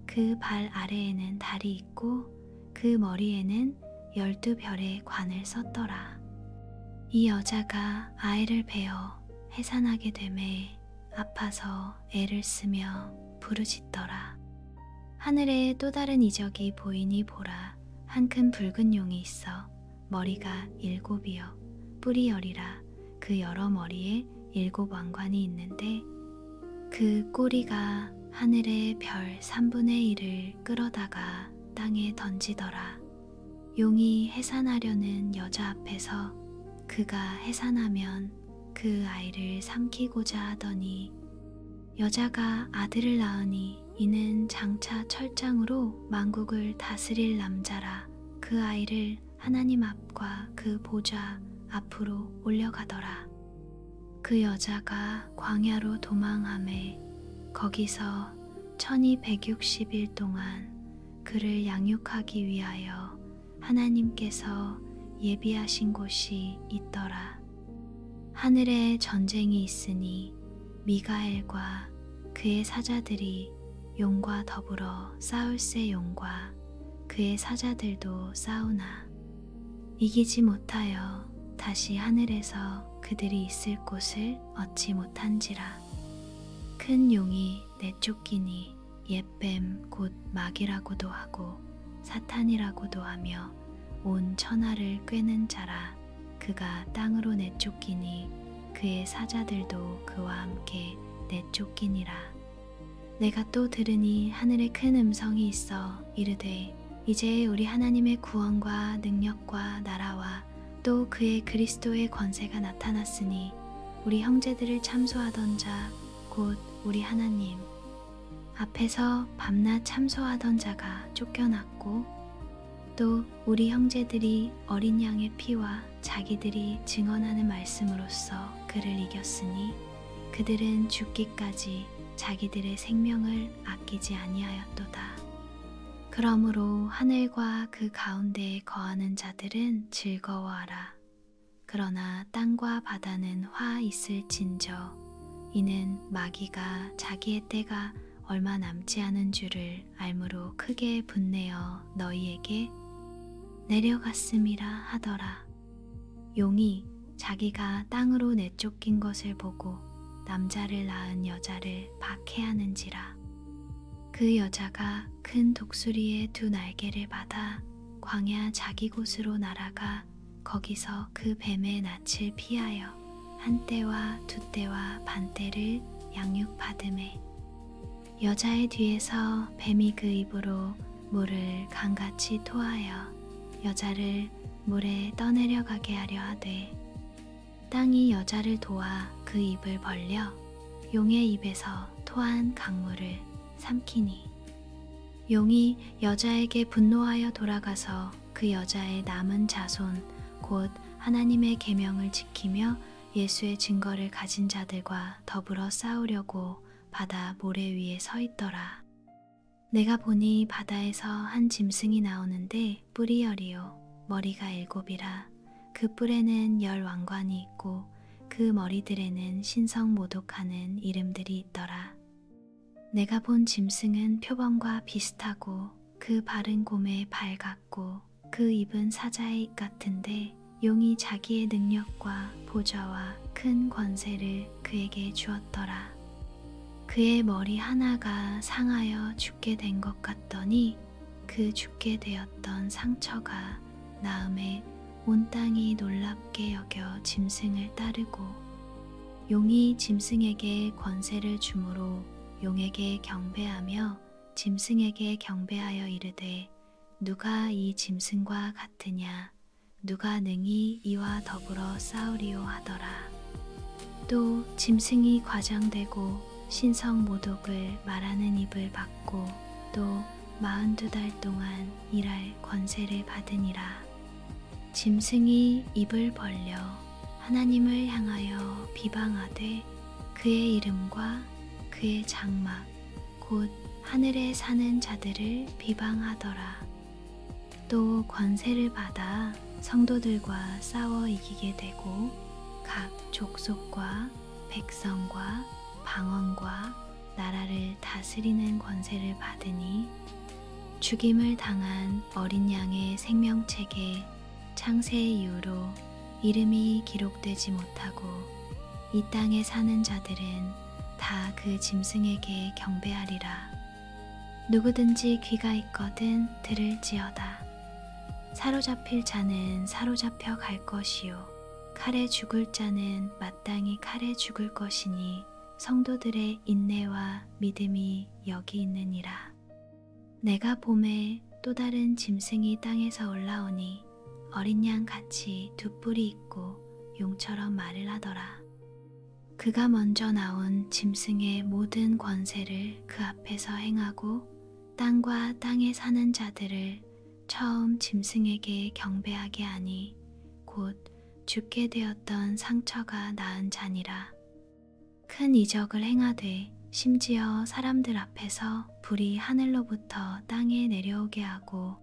그 발 아래에는 달이 있고 그 머리에는 12별의 관을 썼더라. 이 여자가 아이를 베어 해산하게 되매 아파서 애를 쓰며 부르짖더라. 하늘에 또 다른 이적이 보이니 보라 한 큰 붉은 용이 있어 머리가 7이요 뿔이 10이라 그 여러 머리에 7 왕관이 있는데 그 꼬리가 하늘의 별 3분의 1을 끌어다가 땅에 던지더라. 용이 해산하려는 여자 앞에서 그가 해산하면 그 아이를 삼키고자 하더니 여자가 아들을 낳으니 이는 장차 철장으로 만국을 다스릴 남자라. 그 아이를 하나님 앞과 그 보좌 앞으로 올려가더라. 그 여자가 광야로 도망하매 거기서 1260일 동안 그를 양육하기 위하여 하나님께서 예비하신 곳이 있더라. 하늘에 전쟁이 있으니 미가엘과 그의 사자들이 용과 더불어 싸울새 용과 그의 사자들도 싸우나 이기지 못하여 다시 하늘에서 그들이 있을 곳을 얻지 못한지라. 큰 용이 내쫓기니 옛뱀 곧 마귀라고도 하고 사탄이라고도 하며 온 천하를 꿰는 자라. 그가 땅으로 내쫓기니 그의 사자들도 그와 함께 내쫓기니라. 내가 또 들으니 하늘에 큰 음성이 있어 이르되 이제 우리 하나님의 구원과 능력과 나라와 또 그의 그리스도의 권세가 나타났으니 우리 형제들을 참소하던 자 곧 우리 하나님 앞에서 밤낮 참소하던 자가 쫓겨났고 또 우리 형제들이 어린 양의 피와 자기들이 증언하는 말씀으로써 그를 이겼으니 그들은 죽기까지 자기들의 생명을 아끼지 아니하였도다. 그러므로 하늘과 그 가운데에 거하는 자들은 즐거워하라. 그러나 땅과 바다는 화 있을진저 이는 마귀가 자기의 때가 얼마 남지 않은 줄을 알므로 크게 분내어 너희에게 내려갔음이라 하더라. 용이 자기가 땅으로 내쫓긴 것을 보고 남자를 낳은 여자를 박해하는지라. 그 여자가 큰 독수리의 2 날개를 받아 광야 자기 곳으로 날아가 거기서 그 뱀의 낯을 피하여 한 때와 2 때와 반 때를 양육받음에 여자의 뒤에서 뱀이 그 입으로 물을 강같이 토하여 여자를 물에 떠내려가게 하려 하되 땅이 여자를 도와 그 입을 벌려 용의 입에서 토한 강물을 삼키니 용이 여자에게 분노하여 돌아가서 그 여자의 남은 자손 곧 하나님의 계명을 지키며 예수의 증거를 가진 자들과 더불어 싸우려고 바다 모래 위에 서 있더라. 내가 보니 바다에서 한 짐승이 나오는데 뿔이 10이요 머리가 7이라 그 뿔에는 10 왕관이 있고 그 머리들에는 신성 모독하는 이름들이 있더라. 내가 본 짐승은 표범과 비슷하고 그 발은 곰의 발 같고 그 입은 사자의 입 같은데 용이 자기의 능력과 보좌와 큰 권세를 그에게 주었더라. 그의 머리 하나가 상하여 죽게 된 것 같더니 그 죽게 되었던 상처가 나음에 온 땅이 놀랍게 여겨 짐승을 따르고 용이 짐승에게 권세를 주므로 용에게 경배하며 짐승에게 경배하여 이르되 누가 이 짐승과 같으냐 누가 능히 이와 더불어 싸우리요 하더라. 또 짐승이 과장되고 신성 모독을 말하는 입을 받고 또 42달 동안 일할 권세를 받으니라. 짐승이 입을 벌려 하나님을 향하여 비방하되 그의 이름과 그의 장막 곧 하늘에 사는 자들을 비방하더라. 또 권세를 받아 성도들과 싸워 이기게 되고 각 족속과 백성과 방언과 나라를 다스리는 권세를 받으니 죽임을 당한 어린 양의 생명책에 창세 이후로 이름이 기록되지 못하고 이 땅에 사는 자들은 다 그 짐승에게 경배하리라. 누구든지 귀가 있거든 들을지어다. 사로잡힐 자는 사로잡혀 갈 것이요 칼에 죽을 자는 마땅히 칼에 죽을 것이니 성도들의 인내와 믿음이 여기 있느니라. 내가 봄에 또 다른 짐승이 땅에서 올라오니 어린 양 같이 두 뿔이 있고 용처럼 말을 하더라. 그가 먼저 나온 짐승의 모든 권세를 그 앞에서 행하고 땅과 땅에 사는 자들을 처음 짐승에게 경배하게 하니 곧 죽게 되었던 상처가 나은 자니라. 큰 이적을 행하되 심지어 사람들 앞에서 불이 하늘로부터 땅에 내려오게 하고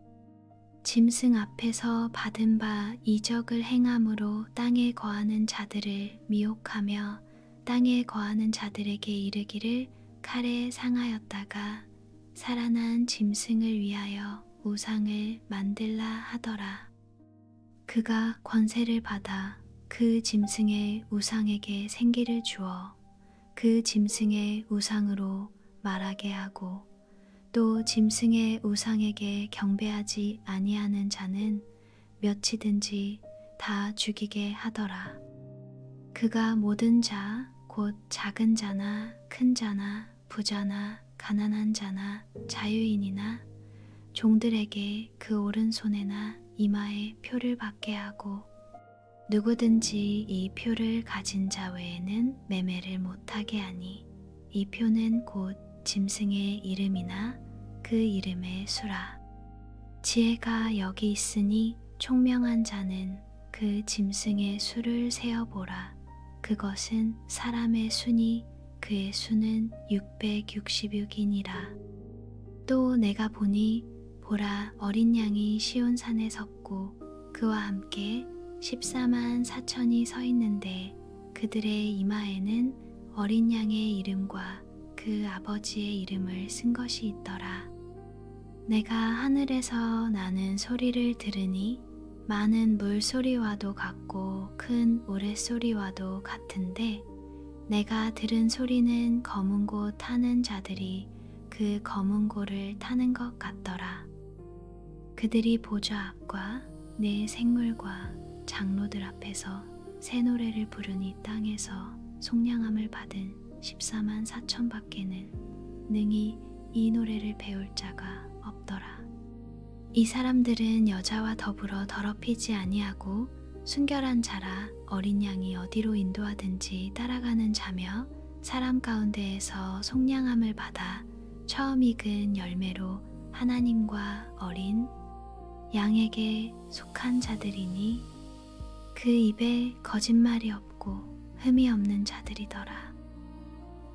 짐승 앞에서 받은 바 이적을 행함으로 땅에 거하는 자들을 미혹하며 땅에 거하는 자들에게 이르기를 칼에 상하였다가 살아난 짐승을 위하여 우상을 만들라 하더라. 그가 권세를 받아 그 짐승의 우상에게 생기를 주어 그 짐승의 우상으로 말하게 하고 또 짐승의 우상에게 경배하지 아니하는 자는 몇이든지 다 죽이게 하더라. 그가 모든 자 곧 작은 자나 큰 자나 부자나 가난한 자나 자유인이나 종들에게 그 오른손에나 이마에 표를 받게 하고 누구든지 이 표를 가진 자 외에는 매매를 못하게 하니 이 표는 곧 짐승의 이름이나 그 이름의 수라. 지혜가 여기 있으니 총명한 자는 그 짐승의 수를 세어보라. 그것은 사람의 수니 그의 수는 666이니라. 또 내가 보니 보라 어린 양이 시온산에 섰고 그와 함께 14만 4천이 서 있는데 그들의 이마에는 어린 양의 이름과 그 아버지의 이름을 쓴 것이 있더라. 내가 하늘에서 나는 소리를 들으니 많은 물소리와도 같고 큰 우레소리와도 같은데 내가 들은 소리는 검은 고 타는 자들이 그 검은 고를 타는 것 같더라. 그들이 보좌 앞과 내 생물과 장로들 앞에서 새 노래를 부르니 땅에서 속량함을 받은 14만 4천 밖에는 능히 이 노래를 배울 자가 없더라. 이 사람들은 여자와 더불어 더럽히지 아니하고 순결한 자라 어린 양이 어디로 인도하든지 따라가는 자며 사람 가운데에서 속량함을 받아 처음 익은 열매로 하나님과 어린 양에게 속한 자들이니 그 입에 거짓말이 없고 흠이 없는 자들이더라.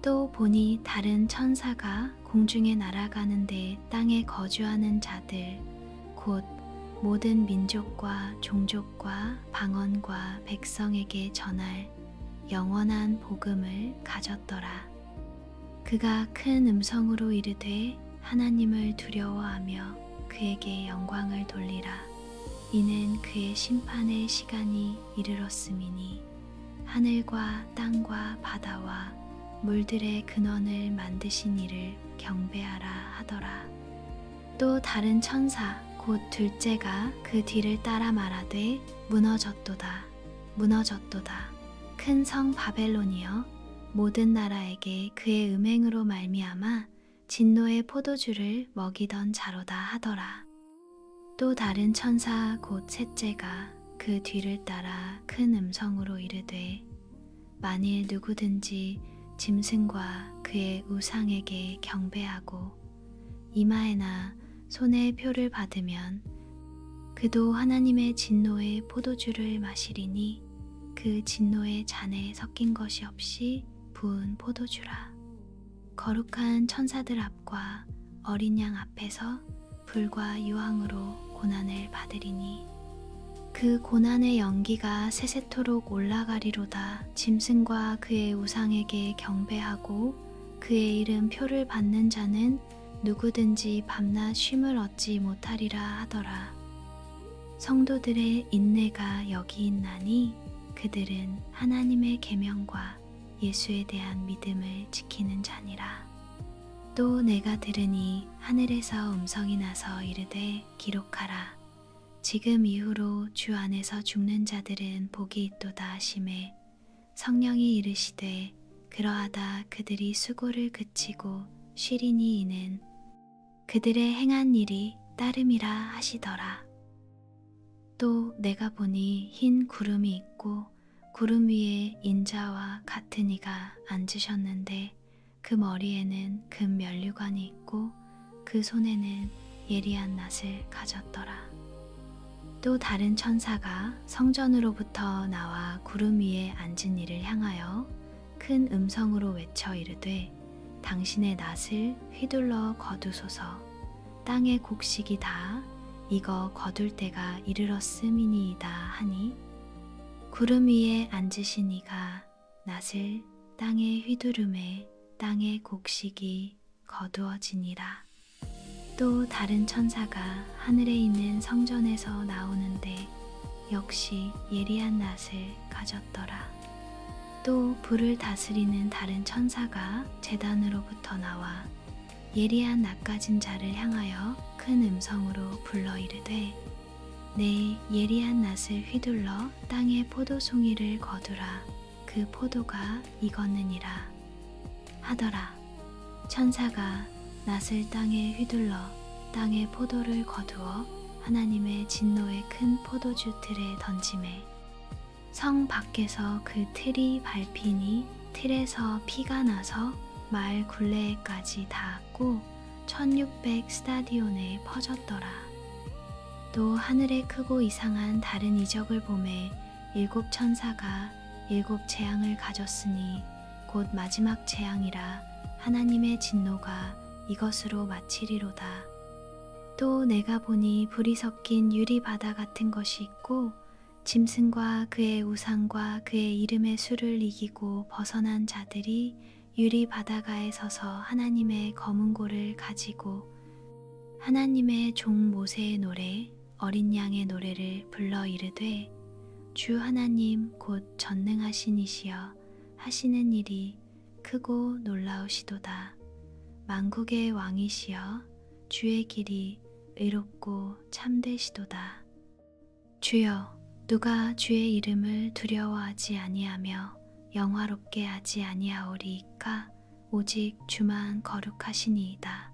또 보니 다른 천사가 공중에 날아가는데 땅에 거주하는 자들 곧 모든 민족과 종족과 방언과 백성에게 전할 영원한 복음을 가졌더라. 그가 큰 음성으로 이르되 하나님을 두려워하며 그에게 영광을 돌리라. 이는 그의 심판의 시간이 이르렀음이니 하늘과 땅과 바다와 물들의 근원을 만드신 이를 경배하라 하더라. 또 다른 천사 곧 둘째가 그 뒤를 따라 말하되 무너졌도다 무너졌도다 큰 성 바벨론이여 모든 나라에게 그의 음행으로 말미암아 진노의 포도주를 먹이던 자로다 하더라. 또 다른 천사 곧 셋째가 그 뒤를 따라 큰 음성으로 이르되 만일 누구든지 짐승과 그의 우상에게 경배하고 이마에나 손에 표를 받으면 그도 하나님의 진노의 포도주를 마시리니 그 진노의 잔에 섞인 것이 없이 부은 포도주라. 거룩한 천사들 앞과 어린 양 앞에서 불과 유황으로 고난을 받으리니 그 고난의 연기가 세세토록 올라가리로다. 짐승과 그의 우상에게 경배하고 그의 이름 표를 받는 자는 누구든지 밤낮 쉼을 얻지 못하리라 하더라. 성도들의 인내가 여기 있나니 그들은 하나님의 계명과 예수에 대한 믿음을 지키는 자니라. 또 내가 들으니 하늘에서 음성이 나서 이르되 기록하라. 지금 이후로 주 안에서 죽는 자들은 복이 있도다 하시매 성령이 이르시되 그러하다 그들이 수고를 그치고 쉬리니 이는 그들의 행한 일이 따름이라 하시더라. 또 내가 보니 흰 구름이 있고 구름 위에 인자와 같은 이가 앉으셨는데 그 머리에는 금 면류관이 있고 그 손에는 예리한 낫을 가졌더라. 또 다른 천사가 성전으로부터 나와 구름 위에 앉은 이를 향하여 큰 음성으로 외쳐 이르되 당신의 낫을 휘둘러 거두소서. 땅의 곡식이 다 익어 거둘 때가 이르렀음이니이다 하니 구름 위에 앉으신 이가 낫을 땅에 휘두르매 땅의 곡식이 거두어지니라. 또 다른 천사가 하늘에 있는 성전에서 나오는데 역시 예리한 낫을 가졌더라. 또 불을 다스리는 다른 천사가 제단으로부터 나와 예리한 낫 가진 자를 향하여 큰 음성으로 불러 이르되 내 예리한 낫을 휘둘러 땅의 포도송이를 거두라. 그 포도가 익었느니라 하더라. 천사가 낫을 땅에 휘둘러 땅의 포도를 거두어 하나님의 진노의 큰 포도주 틀에 던지매 성 밖에서 그 틀이 밟히니 틀에서 피가 나서 마을 굴레에까지 닿았고 1600 스타디온에 퍼졌더라. 또 하늘에 크고 이상한 다른 이적을 보매 7 천사가 7 재앙을 가졌으니 곧 마지막 재앙이라 하나님의 진노가 이것으로 마치리로다. 또 내가 보니 불이 섞인 유리 바다 같은 것이 있고 짐승과 그의 우상과 그의 이름의 수를 이기고 벗어난 자들이 유리 바다가에 서서 하나님의 검은고를 가지고 하나님의 종 모세의 노래 어린 양의 노래를 불러 이르되 주 하나님 곧 전능하신 이시여 하시는 일이 크고 놀라우시도다. 만국의 왕이시여 주의 길이 의롭고 참되시도다. 주여 누가 주의 이름을 두려워하지 아니하며 영화롭게 하지 아니하오리이까 오직 주만 거룩하시니이다.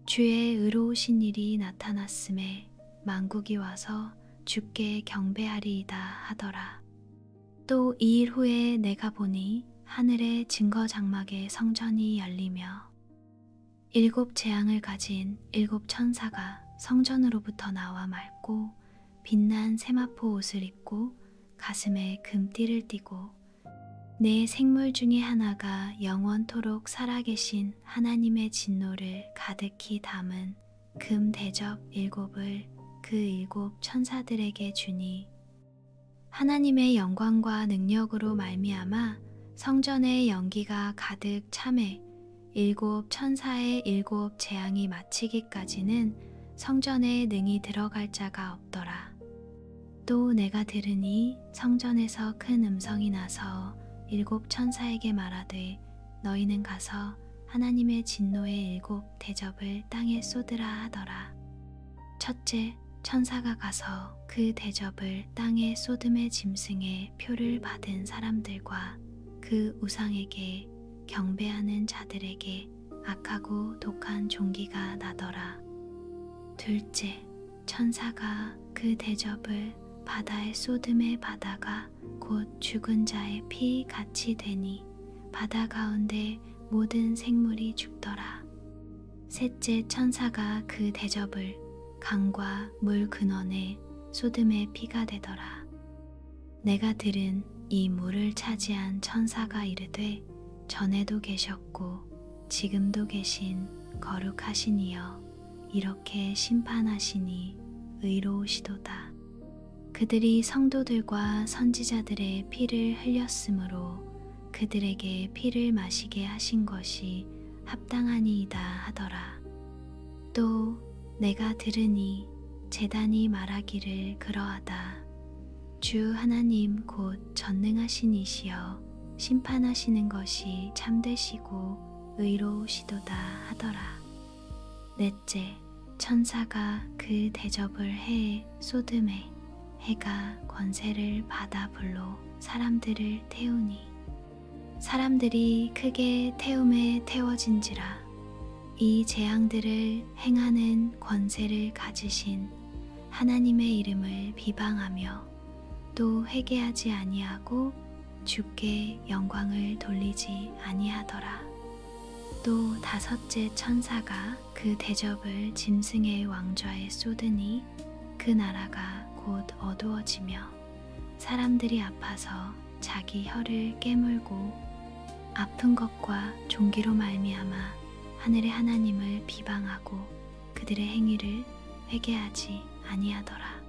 주의 의로우신 일이 나타났음에 만국이 와서 주께 경배하리이다 하더라. 또 2일 후에 내가 보니 하늘의 증거 장막의 성전이 열리며 7 재앙을 가진 7 천사가 성전으로부터 나와 맑고 빛난 세마포 옷을 입고 가슴에 금띠를 띠고 네 생물 중에 하나가 영원토록 살아계신 하나님의 진노를 가득히 담은 금 대접 7을 그 7 천사들에게 주니 하나님의 영광과 능력으로 말미암아 성전의 연기가 가득 참에 7 천사의 7 재앙이 마치기까지는 성전에 능히 들어갈 자가 없더라. 또 내가 들으니 성전에서 큰 음성이 나서 7 천사에게 말하되 너희는 가서 하나님의 진노의 7 대접을 땅에 쏟으라 하더라. 첫째 천사가 가서 그 대접을 땅에 쏟음의 짐승의 표를 받은 사람들과 그 우상에게 경배하는 자들에게 악하고 독한 종기가 나더라. 둘째 천사가 그 대접을 바다에 쏟음에 바다가 곧 죽은 자의 피 같이 되니 바다 가운데 모든 생물이 죽더라. 셋째 천사가 그 대접을 강과 물 근원에 쏟음의 피가 되더라. 내가 들은 이 물을 차지한 천사가 이르되 전에도 계셨고 지금도 계신 거룩하신 이여 이렇게 심판하시니 의로우시도다. 그들이 성도들과 선지자들의 피를 흘렸으므로 그들에게 피를 마시게 하신 것이 합당하니이다 하더라. 또 내가 들으니 제단이 말하기를 그러하다. 주 하나님 곧 전능하신 이시여 심판하시는 것이 참되시고 의로우시도다 하더라. 넷째 천사가 그 대접을 해에 쏟음에 해가 권세를 받아 불로 사람들을 태우니 사람들이 크게 태움에 태워진지라. 이 재앙들을 행하는 권세를 가지신 하나님의 이름을 비방하며 또 회개하지 아니하고 주께 영광을 돌리지 아니하더라. 또 다섯째 천사가 그 대접을 짐승의 왕좌에 쏟으니 그 나라가 곧 어두워지며 사람들이 아파서 자기 혀를 깨물고 아픈 것과 종기로 말미암아 하늘의 하나님을 비방하고 그들의 행위를 회개하지 아니하더라.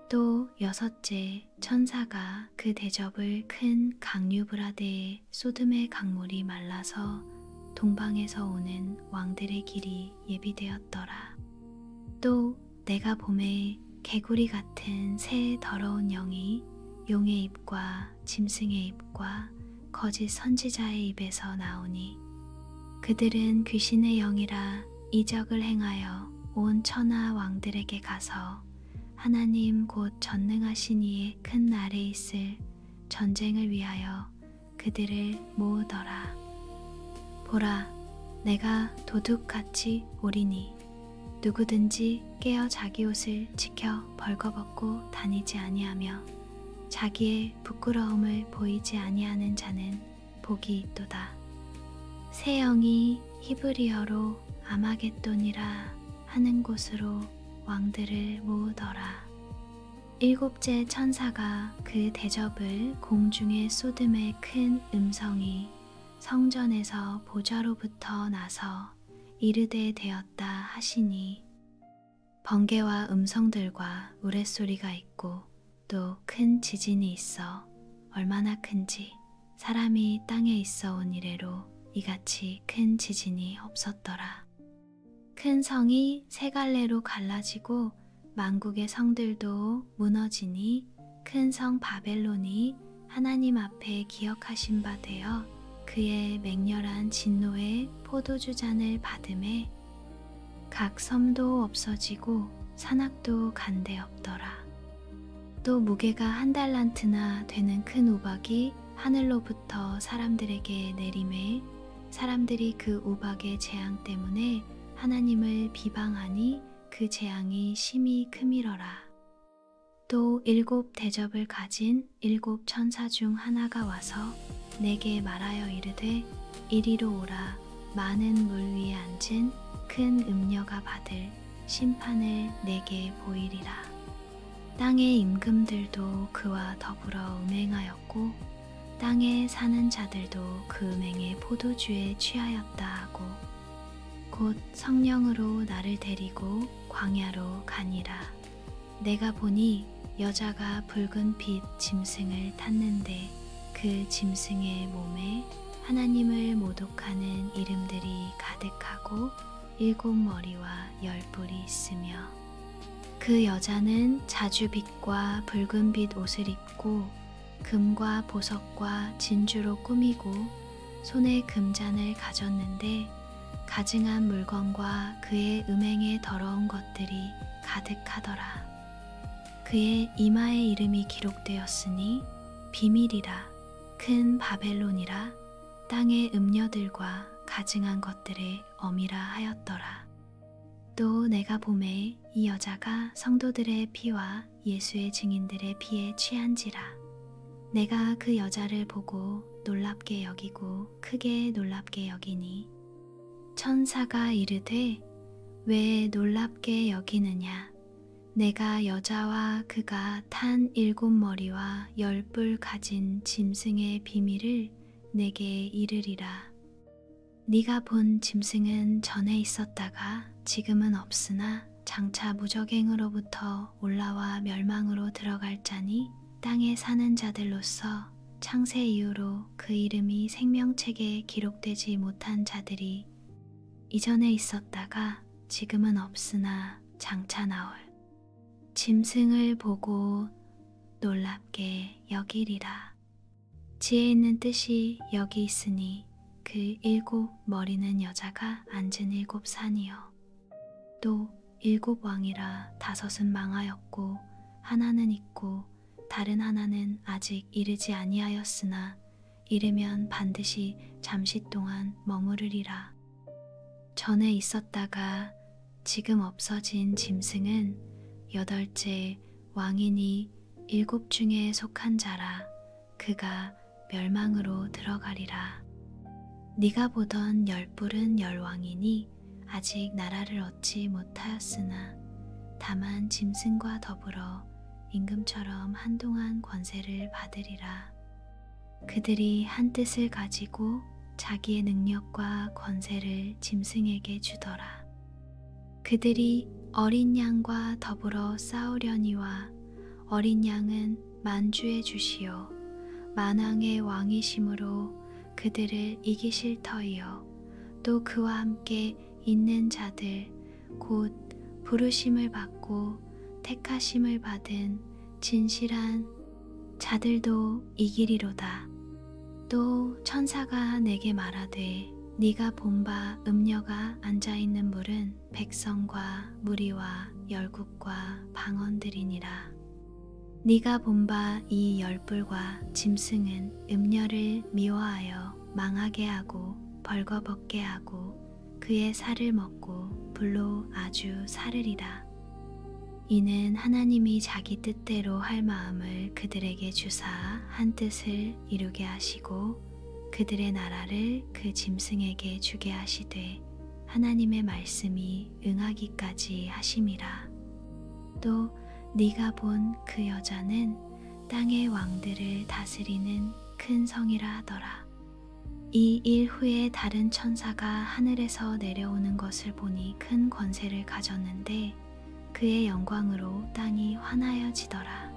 또 여섯째 천사가 그 대접을 큰 강유브라데에 쏟음의 강물이 말라서 동방에서 오는 왕들의 길이 예비되었더라. 또 내가 봄에 개구리 같은 새 더러운 영이 용의 입과 짐승의 입과 거짓 선지자의 입에서 나오니 그들은 귀신의 영이라 이적을 행하여 온 천하 왕들에게 가서 하나님 곧 전능하신 이의 큰 날에 있을 전쟁을 위하여 그들을 모으더라. 보라, 내가 도둑같이 오리니 누구든지 깨어 자기 옷을 지켜 벌거벗고 다니지 아니하며 자기의 부끄러움을 보이지 아니하는 자는 복이 있도다. 새 영이 히브리어로 아마겟돈이라 하는 곳으로 왕들을 모으더라. 7째 천사가 그 대접을 공중에 쏟음에 큰 음성이 성전에서 보좌로부터 나서 이르되 되었다 하시니 번개와 음성들과 우레소리가 있고 또 큰 지진이 있어 얼마나 큰지 사람이 땅에 있어 온 이래로 이같이 큰 지진이 없었더라. 큰 성이 세 갈래로 갈라지고 만국의 성들도 무너지니 큰 성 바벨론이 하나님 앞에 기억하신 바 되어 그의 맹렬한 진노의 포도주 잔을 받음에 각 섬도 없어지고 산악도 간데 없더라. 또 무게가 1달란트나 되는 큰 우박이 하늘로부터 사람들에게 내림에 사람들이 그 우박의 재앙 때문에 하나님을 비방하니 그 재앙이 심히 크미러라. 또 7 대접을 가진 7 천사 중 하나가 와서 내게 말하여 이르되 이리로 오라. 많은 물 위에 앉은 큰 음녀가 받을 심판을 내게 보이리라. 땅의 임금들도 그와 더불어 음행하였고 땅에 사는 자들도 그 음행의 포도주에 취하였다 하고 곧 성령으로 나를 데리고 광야로 가니라. 내가 보니 여자가 붉은 빛 짐승을 탔는데 그 짐승의 몸에 하나님을 모독하는 이름들이 가득하고 7 머리와 10뿔이 있으며 그 여자는 자주빛과 붉은빛 옷을 입고 금과 보석과 진주로 꾸미고 손에 금잔을 가졌는데 가증한 물건과 그의 음행의 더러운 것들이 가득하더라. 그의 이마에 이름이 기록되었으니 비밀이라 큰 바벨론이라 땅의 음녀들과 가증한 것들의 어미라 하였더라. 또 내가 보매 이 여자가 성도들의 피와 예수의 증인들의 피에 취한지라. 내가 그 여자를 보고 놀랍게 여기고 크게 놀랍게 여기니 천사가 이르되 왜 놀랍게 여기느냐. 내가 여자와 그가 탄 7 머리와 10뿔 가진 짐승의 비밀을 내게 이르리라. 네가 본 짐승은 전에 있었다가 지금은 없으나 장차 무적행으로부터 올라와 멸망으로 들어갈 자니 땅에 사는 자들로서 창세 이후로 그 이름이 생명책에 기록되지 못한 자들이 이전에 있었다가 지금은 없으나 장차 나올 짐승을 보고 놀랍게 여기리라. 지혜 있는 뜻이 여기 있으니 그 7 머리는 여자가 앉은 7 산이요. 또 7 왕이라 5은 망하였고 하나는 있고 다른 하나는 아직 이르지 아니하였으나 이르면 반드시 잠시 동안 머무르리라. 전에 있었다가 지금 없어진 짐승은 8째 왕이니 7 중에 속한 자라. 그가 멸망으로 들어가리라. 네가 보던 10뿔은 10왕이니 아직 나라를 얻지 못하였으나 다만 짐승과 더불어 임금처럼 한동안 권세를 받으리라. 그들이 한 뜻을 가지고 자기의 능력과 권세를 짐승에게 주더라. 그들이 어린 양과 더불어 싸우려니와 어린 양은 만주의 주시요 만왕의 왕이심으로 그들을 이기실 터이요 또 그와 함께 있는 자들 곧 부르심을 받고 택하심을 받은 진실한 자들도 이기리로다. 또 천사가 내게 말하되 네가 본 바 음녀가 앉아있는 물은 백성과 무리와 열국과 방언들이니라. 네가 본 바 이 10뿔과 짐승은 음녀를 미워하여 망하게 하고 벌거벗게 하고 그의 살을 먹고 불로 아주 사르리라. 이는 하나님이 자기 뜻대로 할 마음을 그들에게 주사 한 뜻을 이루게 하시고 그들의 나라를 그 짐승에게 주게 하시되 하나님의 말씀이 응하기까지 하심이라. 또 네가 본 그 여자는 땅의 왕들을 다스리는 큰 성이라 하더라. 이 일 후에 다른 천사가 하늘에서 내려오는 것을 보니 큰 권세를 가졌는데 그의 영광으로 땅이 환하여지더라.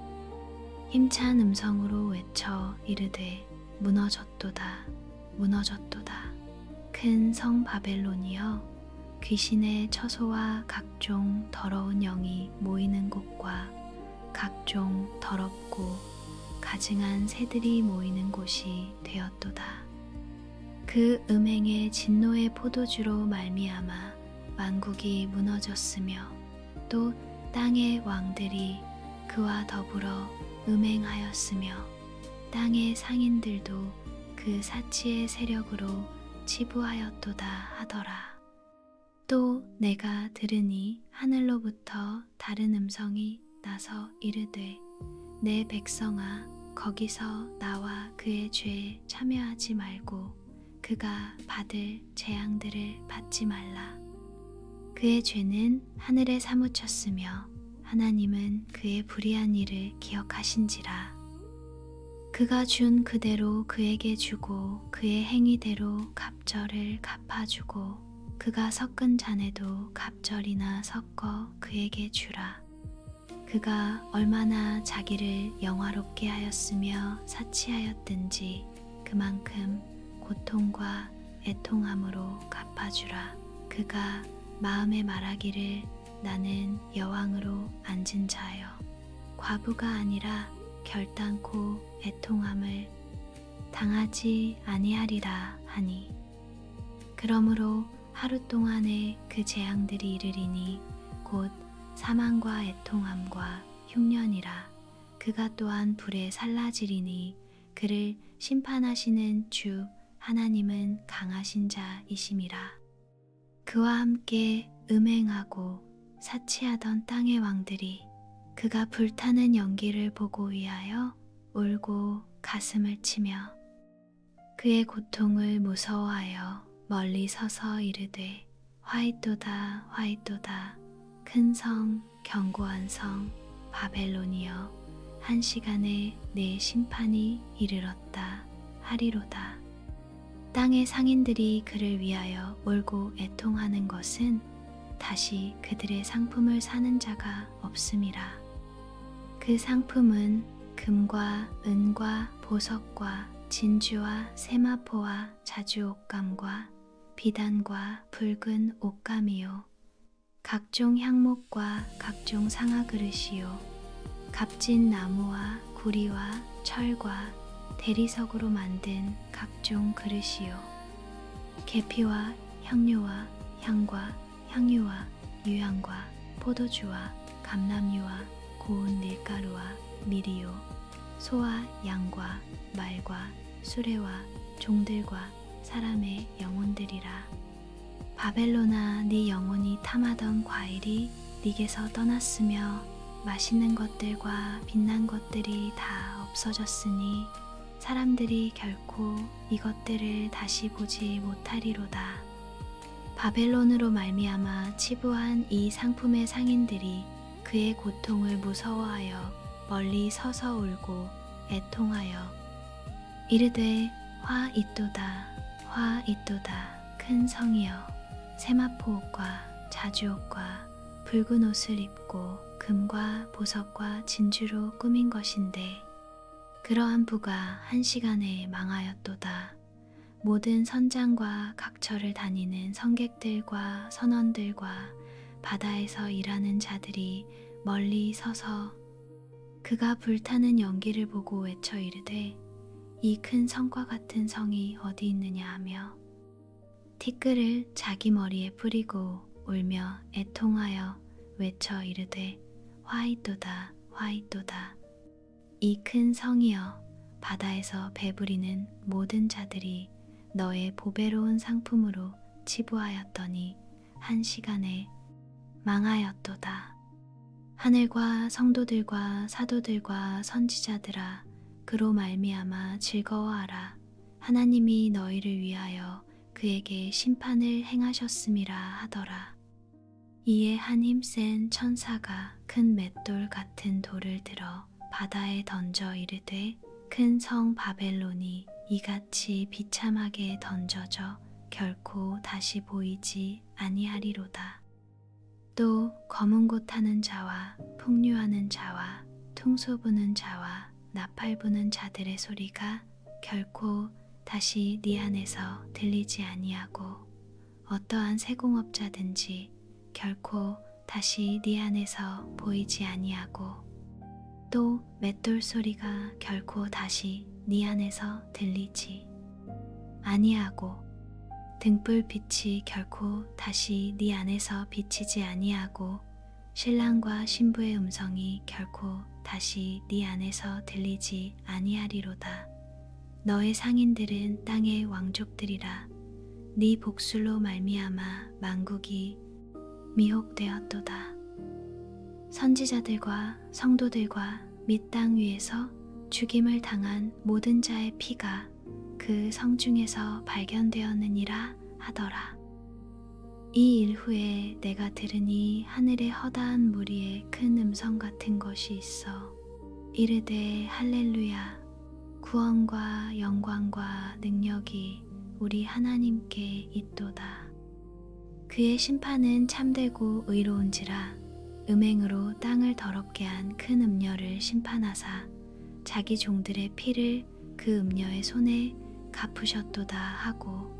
힘찬 음성으로 외쳐 이르되 무너졌도다 무너졌도다. 큰 성 바벨론이여 귀신의 처소와 각종 더러운 영이 모이는 곳과 각종 더럽고 가증한 새들이 모이는 곳이 되었도다. 그 음행의 진노의 포도주로 말미암아 만국이 무너졌으며 또 땅의 왕들이 그와 더불어 음행하였으며 땅의 상인들도 그 사치의 세력으로 치부하였도다 하더라. 또 내가 들으니 하늘로부터 다른 음성이 나서 이르되 내 백성아 거기서 나와 그의 죄에 참여하지 말고 그가 받을 재앙들을 받지 말라. 그의 죄는 하늘에 사무쳤으며 하나님은 그의 불의한 일을 기억하신지라. 그가 준 그대로 그에게 주고 그의 행위대로 갑절을 갚아주고 그가 섞은 잔에도 갑절이나 섞어 그에게 주라. 그가 얼마나 자기를 영화롭게 하였으며 사치하였든지 그만큼 고통과 애통함으로 갚아주라. 그가 마음에 말하기를 나는 여왕으로 앉은 자여 과부가 아니라 결단코 애통함을 당하지 아니하리라 하니 그러므로 하루 동안에 그 재앙들이 이르리니 곧 사망과 애통함과 흉년이라. 그가 또한 불에 살라지리니 그를 심판하시는 주 하나님은 강하신 자이심이라. 그와 함께 음행하고 사치하던 땅의 왕들이 그가 불타는 연기를 보고 위하여 울고 가슴을 치며 그의 고통을 무서워하여 멀리 서서 이르되 화이또다 화이또다 큰 성 견고한 성 바벨론이여 한 시간에 내 심판이 이르렀다 하리로다. 땅의 상인들이 그를 위하여 울고 애통하는 것은 다시 그들의 상품을 사는 자가 없음이라. 그 상품은 금과 은과 보석과 진주와 세마포와 자주옥감과 비단과 붉은 옷감이요 각종 향목과 각종 상아그릇이요 값진 나무와 구리와 철과 대리석으로 만든 각종 그릇이요 계피와 향료와 향과 향유와 유향과 포도주와 감람유와 고운 밀가루와 밀이요 소와 양과 말과 수레와 종들과 사람의 영혼들이라. 바벨론아 네 영혼이 탐하던 과일이 네게서 떠났으며 맛있는 것들과 빛난 것들이 다 없어졌으니 사람들이 결코 이것들을 다시 보지 못하리로다. 바벨론으로 말미암아 치부한 이 상품의 상인들이 그의 고통을 무서워하여 멀리 서서 울고 애통하여 이르되 화 있도다 화 있도다 큰 성이여 세마포 옷과 자주옷과 붉은 옷을 입고 금과 보석과 진주로 꾸민 것인데 그러한 부가 한 시간에 망하였도다. 모든 선장과 각처를 다니는 선객들과 선원들과 바다에서 일하는 자들이 멀리 서서 그가 불타는 연기를 보고 외쳐 이르되 이 큰 성과 같은 성이 어디 있느냐 하며 티끌을 자기 머리에 뿌리고 울며 애통하여 외쳐 이르되 화이또다 화이또다 이 큰 성이여 바다에서 배부리는 모든 자들이 너의 보배로운 상품으로 치부하였더니 한 시간에 망하였도다. 하늘과 성도들과 사도들과 선지자들아 그로 말미암아 즐거워하라. 하나님이 너희를 위하여 그에게 심판을 행하셨음이라 하더라. 이에 한 힘센 천사가 큰 맷돌 같은 돌을 들어 바다에 던져 이르되 큰 성 바벨론이 이같이 비참하게 던져져 결코 다시 보이지 아니하리로다. 또 검은 곳 타는 자와 풍류하는 자와 퉁소 부는 자와 나팔 부는 자들의 소리가 결코 다시 네 안에서 들리지 아니하고 어떠한 세공업자든지 결코 다시 네 안에서 보이지 아니하고 또 맷돌 소리가 결코 다시 네 안에서 들리지 아니하고 등불빛이 결코 다시 네 안에서 비치지 아니하고 신랑과 신부의 음성이 결코 다시 네 안에서 들리지 아니하리로다. 너의 상인들은 땅의 왕족들이라. 네 복술로 말미암아 만국이 미혹되었도다. 선지자들과 성도들과 및 땅 위에서 죽임을 당한 모든 자의 피가 그 성중에서 발견되었느니라 하더라. 이 일 후에 내가 들으니 하늘의 허다한 무리에 큰 음성 같은 것이 있어 이르되 할렐루야, 구원과 영광과 능력이 우리 하나님께 있도다. 그의 심판은 참되고 의로운지라. 음행으로 땅을 더럽게 한 큰 음녀를 심판하사 자기 종들의 피를 그 음녀의 손에 갚으셨도다 하고,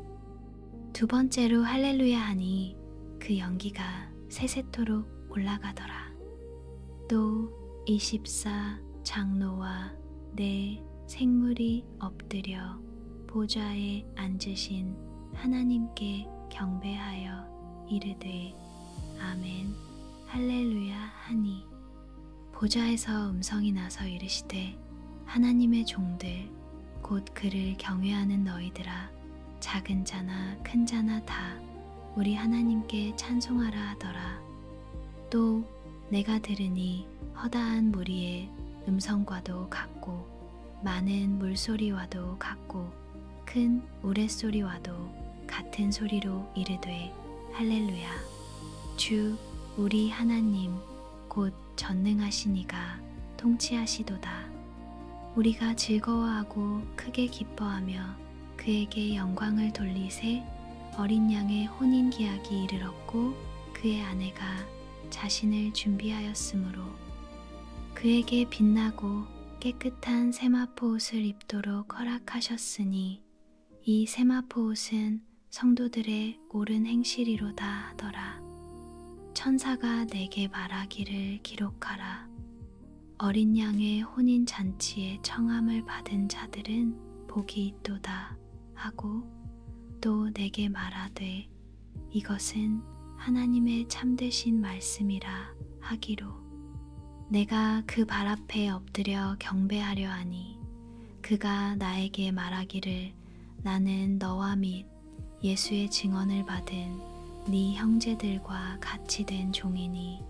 두 번째로 할렐루야 하니 그 연기가 세세토록 올라가더라. 또 24 장로와 네 생물이 엎드려 보좌에 앉으신 하나님께 경배하여 이르되 아멘 할렐루야 하니, 보좌에서 음성이 나서 이르시되 하나님의 종들 곧 그를 경외하는 너희들아, 작은 자나 큰 자나 다 우리 하나님께 찬송하라 하더라. 또 내가 들으니 허다한 무리의 음성과도 같고 많은 물소리와도 같고 큰 우레소리와도 같은 소리로 이르되 할렐루야, 주 우리 하나님 곧 전능하시니가 통치하시도다. 우리가 즐거워하고 크게 기뻐하며 그에게 영광을 돌리세. 어린 양의 혼인 기약이 이르렀고 그의 아내가 자신을 준비하였으므로 그에게 빛나고 깨끗한 세마포 옷을 입도록 허락하셨으니 이 세마포 옷은 성도들의 옳은 행실이로다 하더라. 천사가 내게 말하기를 기록하라. 어린 양의 혼인 잔치에 청함을 받은 자들은 복이 있도다 하고, 또 내게 말하되 이것은 하나님의 참되신 말씀이라 하기로, 내가 그 발 앞에 엎드려 경배하려 하니 그가 나에게 말하기를 나는 너와 및 예수의 증언을 받은 네 형제들과 같이 된 종이니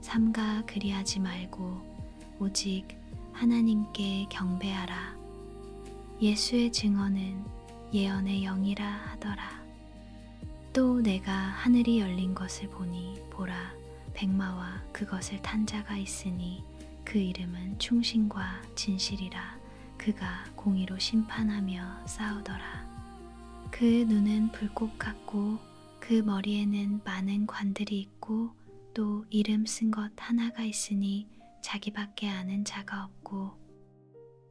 삼가 그리하지 말고 오직 하나님께 경배하라. 예수의 증언은 예언의 영이라 하더라. 또 내가 하늘이 열린 것을 보니 보라, 백마와 그것을 탄 자가 있으니 그 이름은 충신과 진실이라. 그가 공의로 심판하며 싸우더라. 그 눈은 불꽃 같고 그 머리에는 많은 관들이 있고 또 이름 쓴 것 하나가 있으니 자기밖에 아는 자가 없고,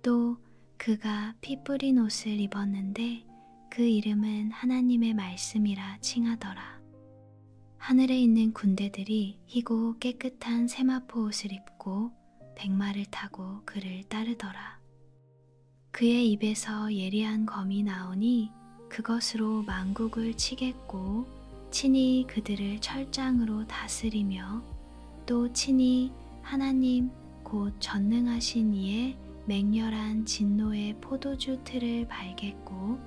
또 그가 피 뿌린 옷을 입었는데 그 이름은 하나님의 말씀이라 칭하더라. 하늘에 있는 군대들이 희고 깨끗한 세마포 옷을 입고 백마를 타고 그를 따르더라. 그의 입에서 예리한 검이 나오니 그것으로 만국을 치겠고 친히 그들을 철장으로 다스리며 또 친히 하나님 곧 전능하신 이의 맹렬한 진노의 포도주 틀을 발겠고,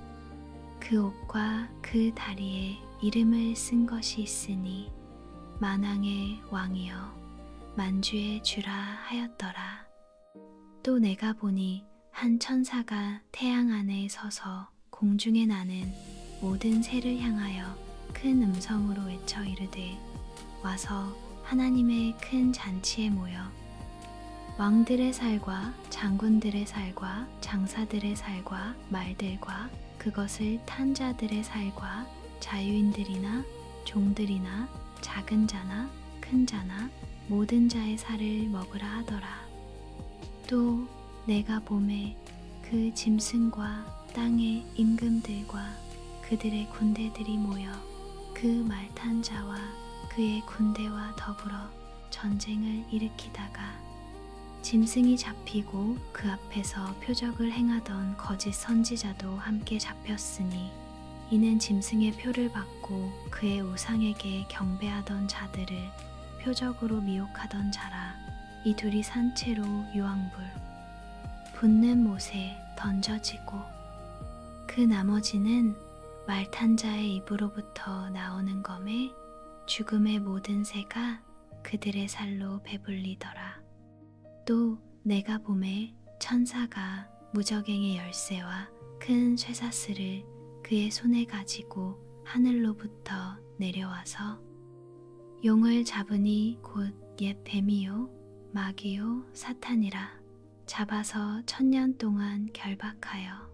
그 옷과 그 다리에 이름을 쓴 것이 있으니 만왕의 왕이여 만주의 주라 하였더라. 또 내가 보니 한 천사가 태양 안에 서서 공중에 나는 모든 새를 향하여 큰 음성으로 외쳐 이르되 와서 하나님의 큰 잔치에 모여 왕들의 살과 장군들의 살과 장사들의 살과 말들과 그것을 탄 자들의 살과 자유인들이나 종들이나 작은 자나 큰 자나 모든 자의 살을 먹으라 하더라. 또 내가 보매 그 짐승과 땅의 임금들과 그들의 군대들이 모여 그 말 탄 자와 그의 군대와 더불어 전쟁을 일으키다가 짐승이 잡히고 그 앞에서 표적을 행하던 거짓 선지자도 함께 잡혔으니, 이는 짐승의 표를 받고 그의 우상에게 경배하던 자들을 표적으로 미혹하던 자라. 이 둘이 산채로 유황불 붙는 못에 던져지고 그 나머지는 말탄 자의 입으로부터 나오는 검에 죽음의 모든 새가 그들의 살로 배불리더라. 또 내가 보매 천사가 무저갱의 열쇠와 큰 쇠사슬을 그의 손에 가지고 하늘로부터 내려와서 용을 잡으니 곧 옛 뱀이요 마귀요 사탄이라 잡아서 1000년 동안 결박하여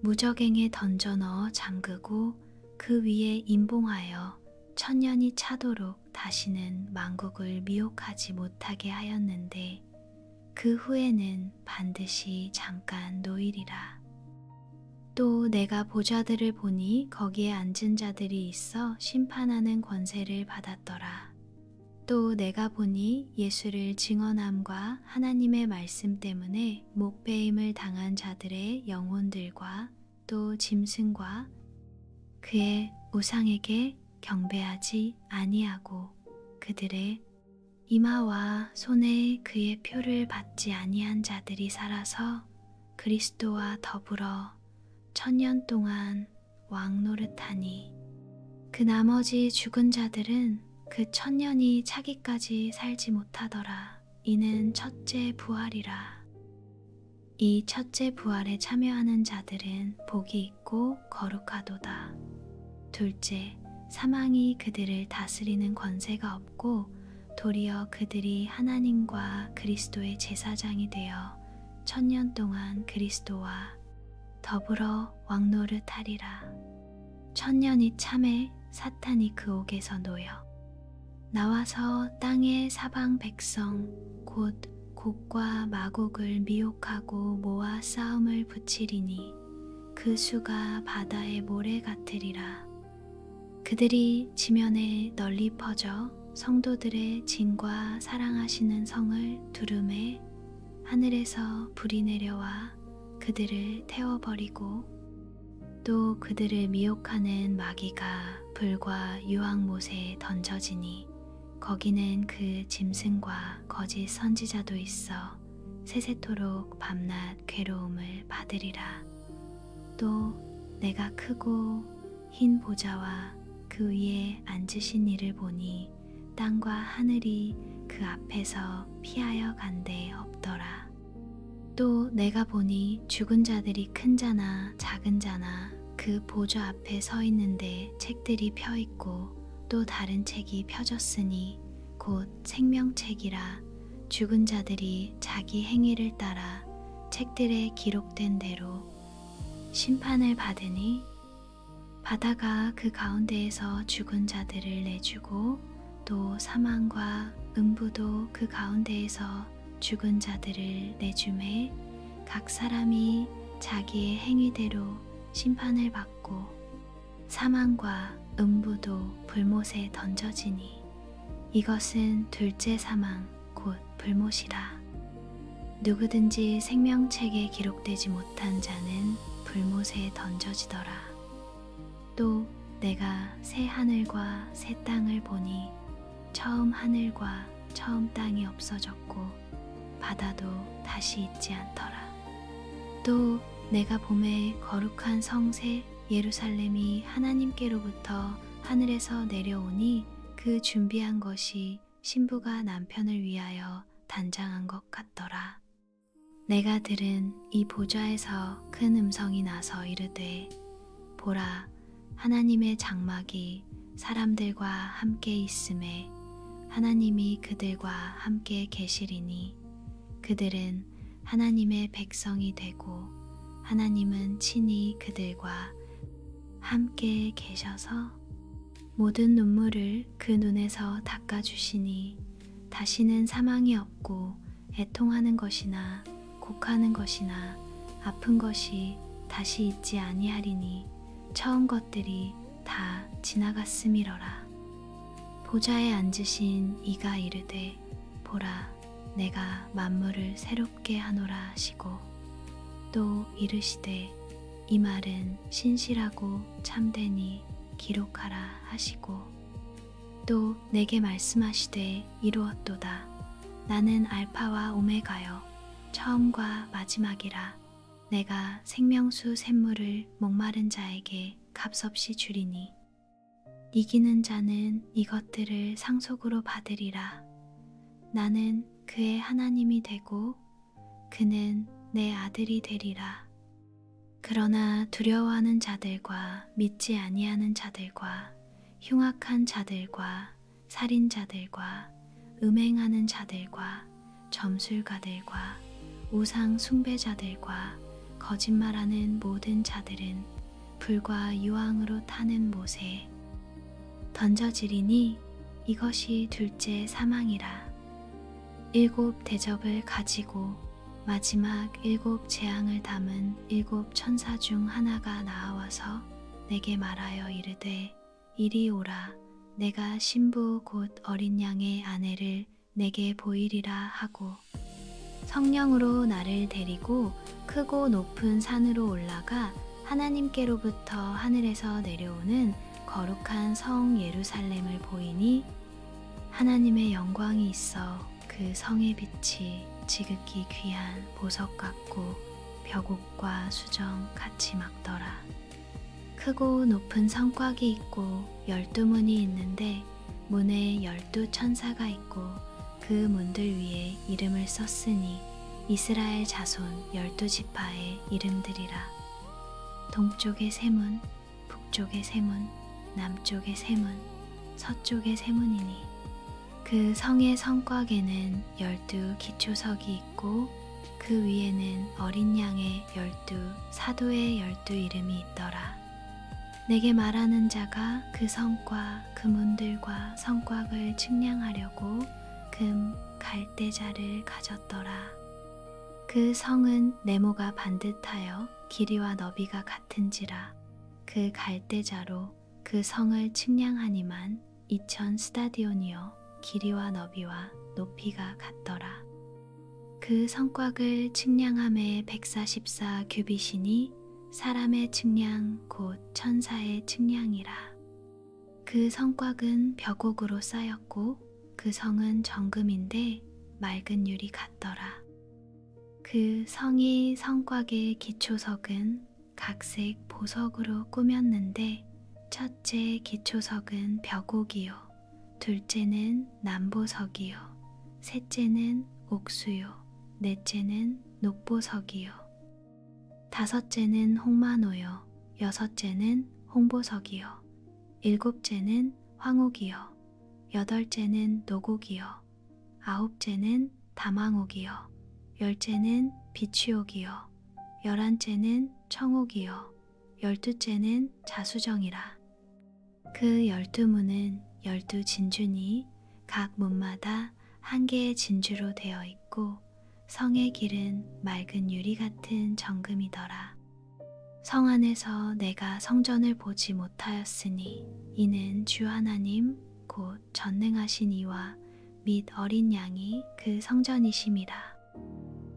무저갱에 던져 넣어 잠그고 그 위에 임봉하여 1000년이 차도록 다시는 만국을 미혹하지 못하게 하였는데 그 후에는 반드시 잠깐 노이리라. 또 내가 보좌들을 보니 거기에 앉은 자들이 있어 심판하는 권세를 받았더라. 또 내가 보니 예수를 증언함과 하나님의 말씀 때문에 목배임을 당한 자들의 영혼들과 또 짐승과 그의 우상에게 경배하지 아니하고 그들의 이마와 손에 그의 표를 받지 아니한 자들이 살아서 그리스도와 더불어 1000년 동안 왕노릇하니 그 나머지 죽은 자들은 그 1000년이 차기까지 살지 못하더라. 이는 첫째 부활이라. 이 첫째 부활에 참여하는 자들은 복이 있고 거룩하도다. 둘째, 사망이 그들을 다스리는 권세가 없고 도리어 그들이 하나님과 그리스도의 제사장이 되어 1000년 동안 그리스도와 더불어 왕노릇하리라. 1000년이 참에 사탄이 그 옥에서 놓여 나와서 땅의 사방 백성 곧 곡과 마곡을 미혹하고 모아 싸움을 붙이리니 그 수가 바다의 모래 같으리라. 그들이 지면에 널리 퍼져 성도들의 진과 사랑하시는 성을 두루매 하늘에서 불이 내려와 그들을 태워버리고 또 그들을 미혹하는 마귀가 불과 유황못에 던져지니 거기는 그 짐승과 거짓 선지자도 있어 세세토록 밤낮 괴로움을 받으리라. 또 내가 크고 흰 보좌와 그 위에 앉으신 이를 보니 땅과 하늘이 그 앞에서 피하여 간데 없더라. 또 내가 보니 죽은 자들이 큰 자나 작은 자나 그 보좌 앞에 서 있는데 책들이 펴 있고 또 다른 책이 펴졌으니 곧 생명책이라. 죽은 자들이 자기 행위를 따라 책들에 기록된 대로 심판을 받으니 바다가 그 가운데에서 죽은 자들을 내주고 또 사망과 음부도 그 가운데에서 죽은 자들을 내주매 각 사람이 자기의 행위대로 심판을 받고 사망과 음부도 불못에 던져지니 이것은 둘째 사망 곧 불못이라. 누구든지 생명책에 기록되지 못한 자는 불못에 던져지더라. 또 내가 새 하늘과 새 땅을 보니 처음 하늘과 처음 땅이 없어졌고 바다도 다시 있지 않더라. 또 내가 봄에 거룩한 성새 예루살렘이 하나님께로부터 하늘에서 내려오니 그 준비한 것이 신부가 남편을 위하여 단장한 것 같더라. 내가 들은 이 보좌에서 큰 음성이 나서 이르되 보라, 하나님의 장막이 사람들과 함께 있음에 하나님이 그들과 함께 계시리니 그들은 하나님의 백성이 되고 하나님은 친히 그들과 함께 계셔서 모든 눈물을 그 눈에서 닦아주시니 다시는 사망이 없고 애통하는 것이나 곡하는 것이나 아픈 것이 다시 있지 아니하리니 처음 것들이 다 지나갔음이러라. 보좌에 앉으신 이가 이르되 보라, 내가 만물을 새롭게 하노라 하시고 또 이르시되 이 말은 신실하고 참되니 기록하라 하시고 또 내게 말씀하시되 이루었도다. 나는 알파와 오메가여 처음과 마지막이라. 내가 생명수 샘물을 목마른 자에게 값없이 주리니 이기는 자는 이것들을 상속으로 받으리라. 나는 그의 하나님이 되고 그는 내 아들이 되리라. 그러나 두려워하는 자들과 믿지 아니하는 자들과 흉악한 자들과 살인자들과 음행하는 자들과 점술가들과 우상 숭배자들과 거짓말하는 모든 자들은 불과 유황으로 타는 못에 던져지리니 이것이 둘째 사망이라. 7 대접을 가지고 마지막 7 재앙을 담은 7 천사 중 하나가 나와서 내게 말하여 이르되 이리 오라. 내가 신부 곧 어린 양의 아내를 내게 보이리라 하고 성령으로 나를 데리고 크고 높은 산으로 올라가 하나님께로부터 하늘에서 내려오는 거룩한 성 예루살렘을 보이니 하나님의 영광이 있어 그 성의 빛이 지극히 귀한 보석 같고 벽옥과 수정 같이 막더라. 크고 높은 성곽이 있고 12문이 있는데 문에 12 천사가 있고 그 문들 위에 이름을 썼으니 이스라엘 자손 12지파의 이름들이라. 동쪽의 세 문, 북쪽의 세 문, 남쪽의 세 문, 서쪽의 세 문이니 그 성의 성곽에는 12 기초석이 있고 그 위에는 어린 양의 12 사도의 12 이름이 있더라. 내게 말하는 자가 그 성과 그 문들과 성곽을 측량하려고 금 갈대자를 가졌더라. 그 성은 네모가 반듯하여 길이와 너비가 같은지라. 그 갈대자로 그 성을 측량하니만 2000 스타디온이요 길이와 너비와 높이가 같더라. 그 성곽을 측량함에 144 규빗이니 사람의 측량 곧 천사의 측량이라. 그 성곽은 벽옥으로 쌓였고 그 성은 정금인데 맑은 유리 같더라. 그 성이 성곽의 기초석은 각색 보석으로 꾸몄는데 첫째 기초석은 벽옥이요 둘째는 남보석이요 셋째는 옥수요 넷째는 녹보석이요 다섯째는 홍마노요 여섯째는 홍보석이요 일곱째는 황옥이요 여덟째는 노곡이요 아홉째는 담황옥이요 열째는 비취옥이요 열한째는 청옥이요 열두째는 자수정이라. 그 12문은 12 진주니 각 문마다 한 개의 진주로 되어 있고 성의 길은 맑은 유리 같은 정금이더라. 성 안에서 내가 성전을 보지 못하였으니 이는 주 하나님 곧 전능하신 이와 및 어린 양이 그 성전이심이라.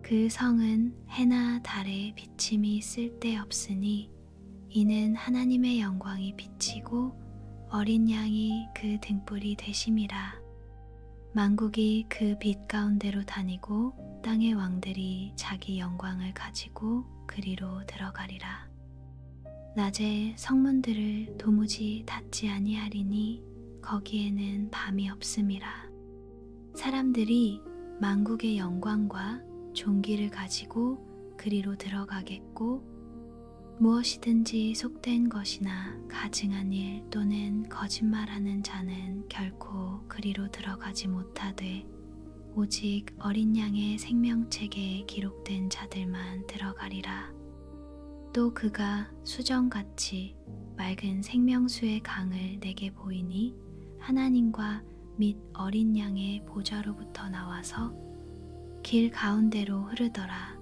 그 성은 해나 달의 비침이 쓸데없으니 이는 하나님의 영광이 비치고 어린 양이 그 등불이 되심이라. 만국이 그 빛 가운데로 다니고 땅의 왕들이 자기 영광을 가지고 그리로 들어가리라. 낮에 성문들을 도무지 닫지 아니하리니 거기에는 밤이 없음이라. 사람들이 만국의 영광과 존귀를 가지고 그리로 들어가겠고 무엇이든지 속된 것이나 가증한 일 또는 거짓말하는 자는 결코 그리로 들어가지 못하되 오직 어린 양의 생명책에 기록된 자들만 들어가리라. 또 그가 수정같이 맑은 생명수의 강을 내게 보이니 하나님과 및 어린 양의 보좌로부터 나와서 길 가운데로 흐르더라.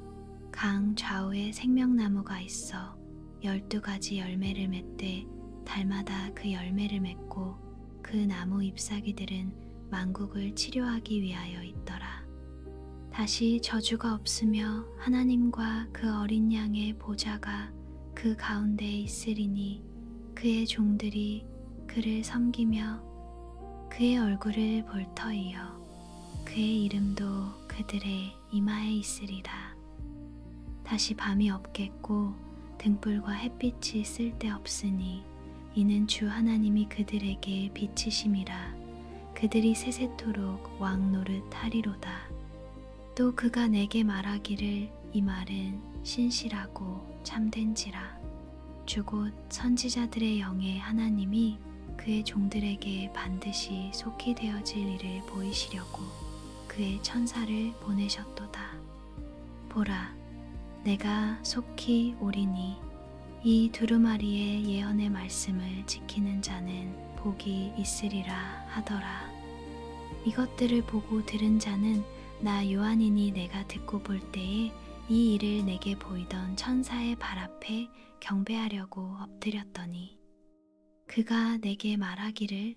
강 좌우에 생명나무가 있어 12가지 열매를 맺되 달마다 그 열매를 맺고 그 나무 잎사귀들은 만국을 치료하기 위하여 있더라. 다시 저주가 없으며 하나님과 그 어린 양의 보좌가 그 가운데에 있으리니 그의 종들이 그를 섬기며 그의 얼굴을 볼 터이요 그의 이름도 그들의 이마에 있으리라. 다시 밤이 없겠고 등불과 햇빛이 쓸데없으니 이는 주 하나님이 그들에게 빛이심이라. 그들이 세세토록 왕 노릇 하리로다. 또 그가 내게 말하기를 이 말은 신실하고 참된지라. 주 곧 선지자들의 영의 하나님이 그의 종들에게 반드시 속히 되어질 일을 보이시려고 그의 천사를 보내셨도다. 보라, 내가 속히 오리니 이 두루마리의 예언의 말씀을 지키는 자는 복이 있으리라 하더라. 이것들을 보고 들은 자는 나 요한이니 내가 듣고 볼 때에 이 일을 내게 보이던 천사의 발 앞에 경배하려고 엎드렸더니 그가 내게 말하기를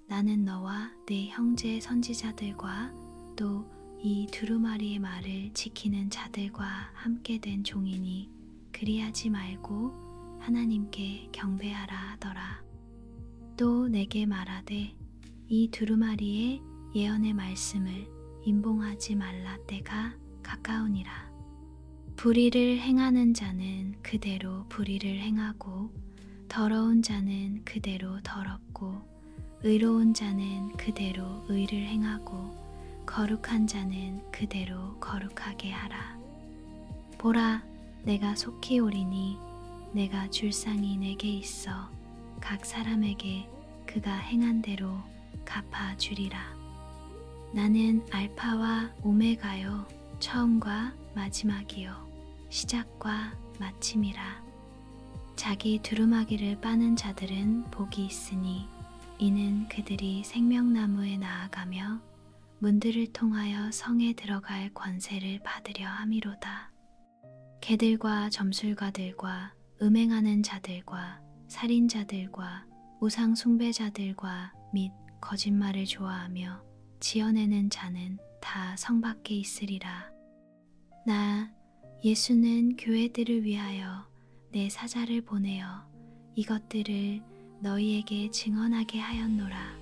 나는 너와 내 형제 선지자들과 또 이 두루마리의 말을 지키는 자들과 함께 된 종이니 그리하지 말고 하나님께 경배하라 하더라. 또 내게 말하되 이 두루마리의 예언의 말씀을 임봉하지 말라 때가 가까우니라. 불의를 행하는 자는 그대로 불의를 행하고 더러운 자는 그대로 더럽고 의로운 자는 그대로 의를 행하고 거룩한 자는 그대로 거룩하게 하라. 보라, 내가 속히 오리니 내가 줄 상이 내게 있어 각 사람에게 그가 행한 대로 갚아 주리라. 나는 알파와 오메가요 처음과 마지막이요 시작과 마침이라. 자기 두루마기를 빠는 자들은 복이 있으니 이는 그들이 생명나무에 나아가며 문들을 통하여 성에 들어갈 권세를 받으려 함이로다. 개들과 점술가들과 음행하는 자들과 살인자들과 우상 숭배자들과 및 거짓말을 좋아하며 지어내는 자는 다 성 밖에 있으리라. 나 예수는 교회들을 위하여 내 사자를 보내어 이것들을 너희에게 증언하게 하였노라.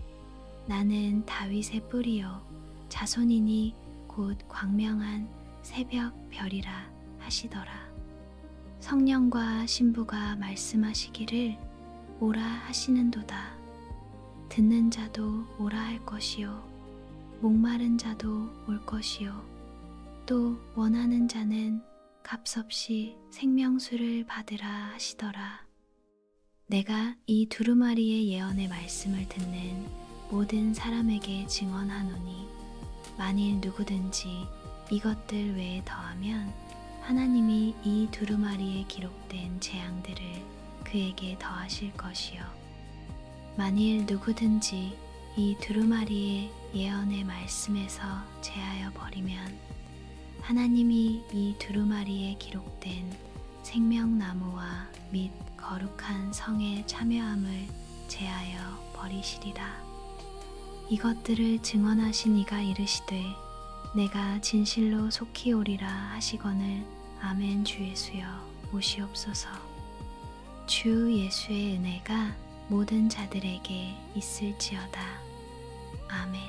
나는 다윗의 뿌리요 자손이니 곧 광명한 새벽 별이라 하시더라. 성령과 신부가 말씀하시기를 오라 하시는도다. 듣는 자도 오라 할 것이요 목마른 자도 올 것이요 또 원하는 자는 값없이 생명수를 받으라 하시더라. 내가 이 두루마리의 예언의 말씀을 듣는 모든 사람에게 증언하노니 만일 누구든지 이것들 외에 더하면 하나님이 이 두루마리에 기록된 재앙들을 그에게 더하실 것이요 만일 누구든지 이 두루마리의 예언의 말씀에서 제하여 버리면 하나님이 이 두루마리에 기록된 생명나무와 및 거룩한 성의 참여함을 제하여 버리시리라. 이것들을 증언하신 이가 이르시되 내가 진실로 속히 오리라 하시거늘 아멘. 주 예수여 오시옵소서. 주 예수의 은혜가 모든 자들에게 있을지어다. 아멘.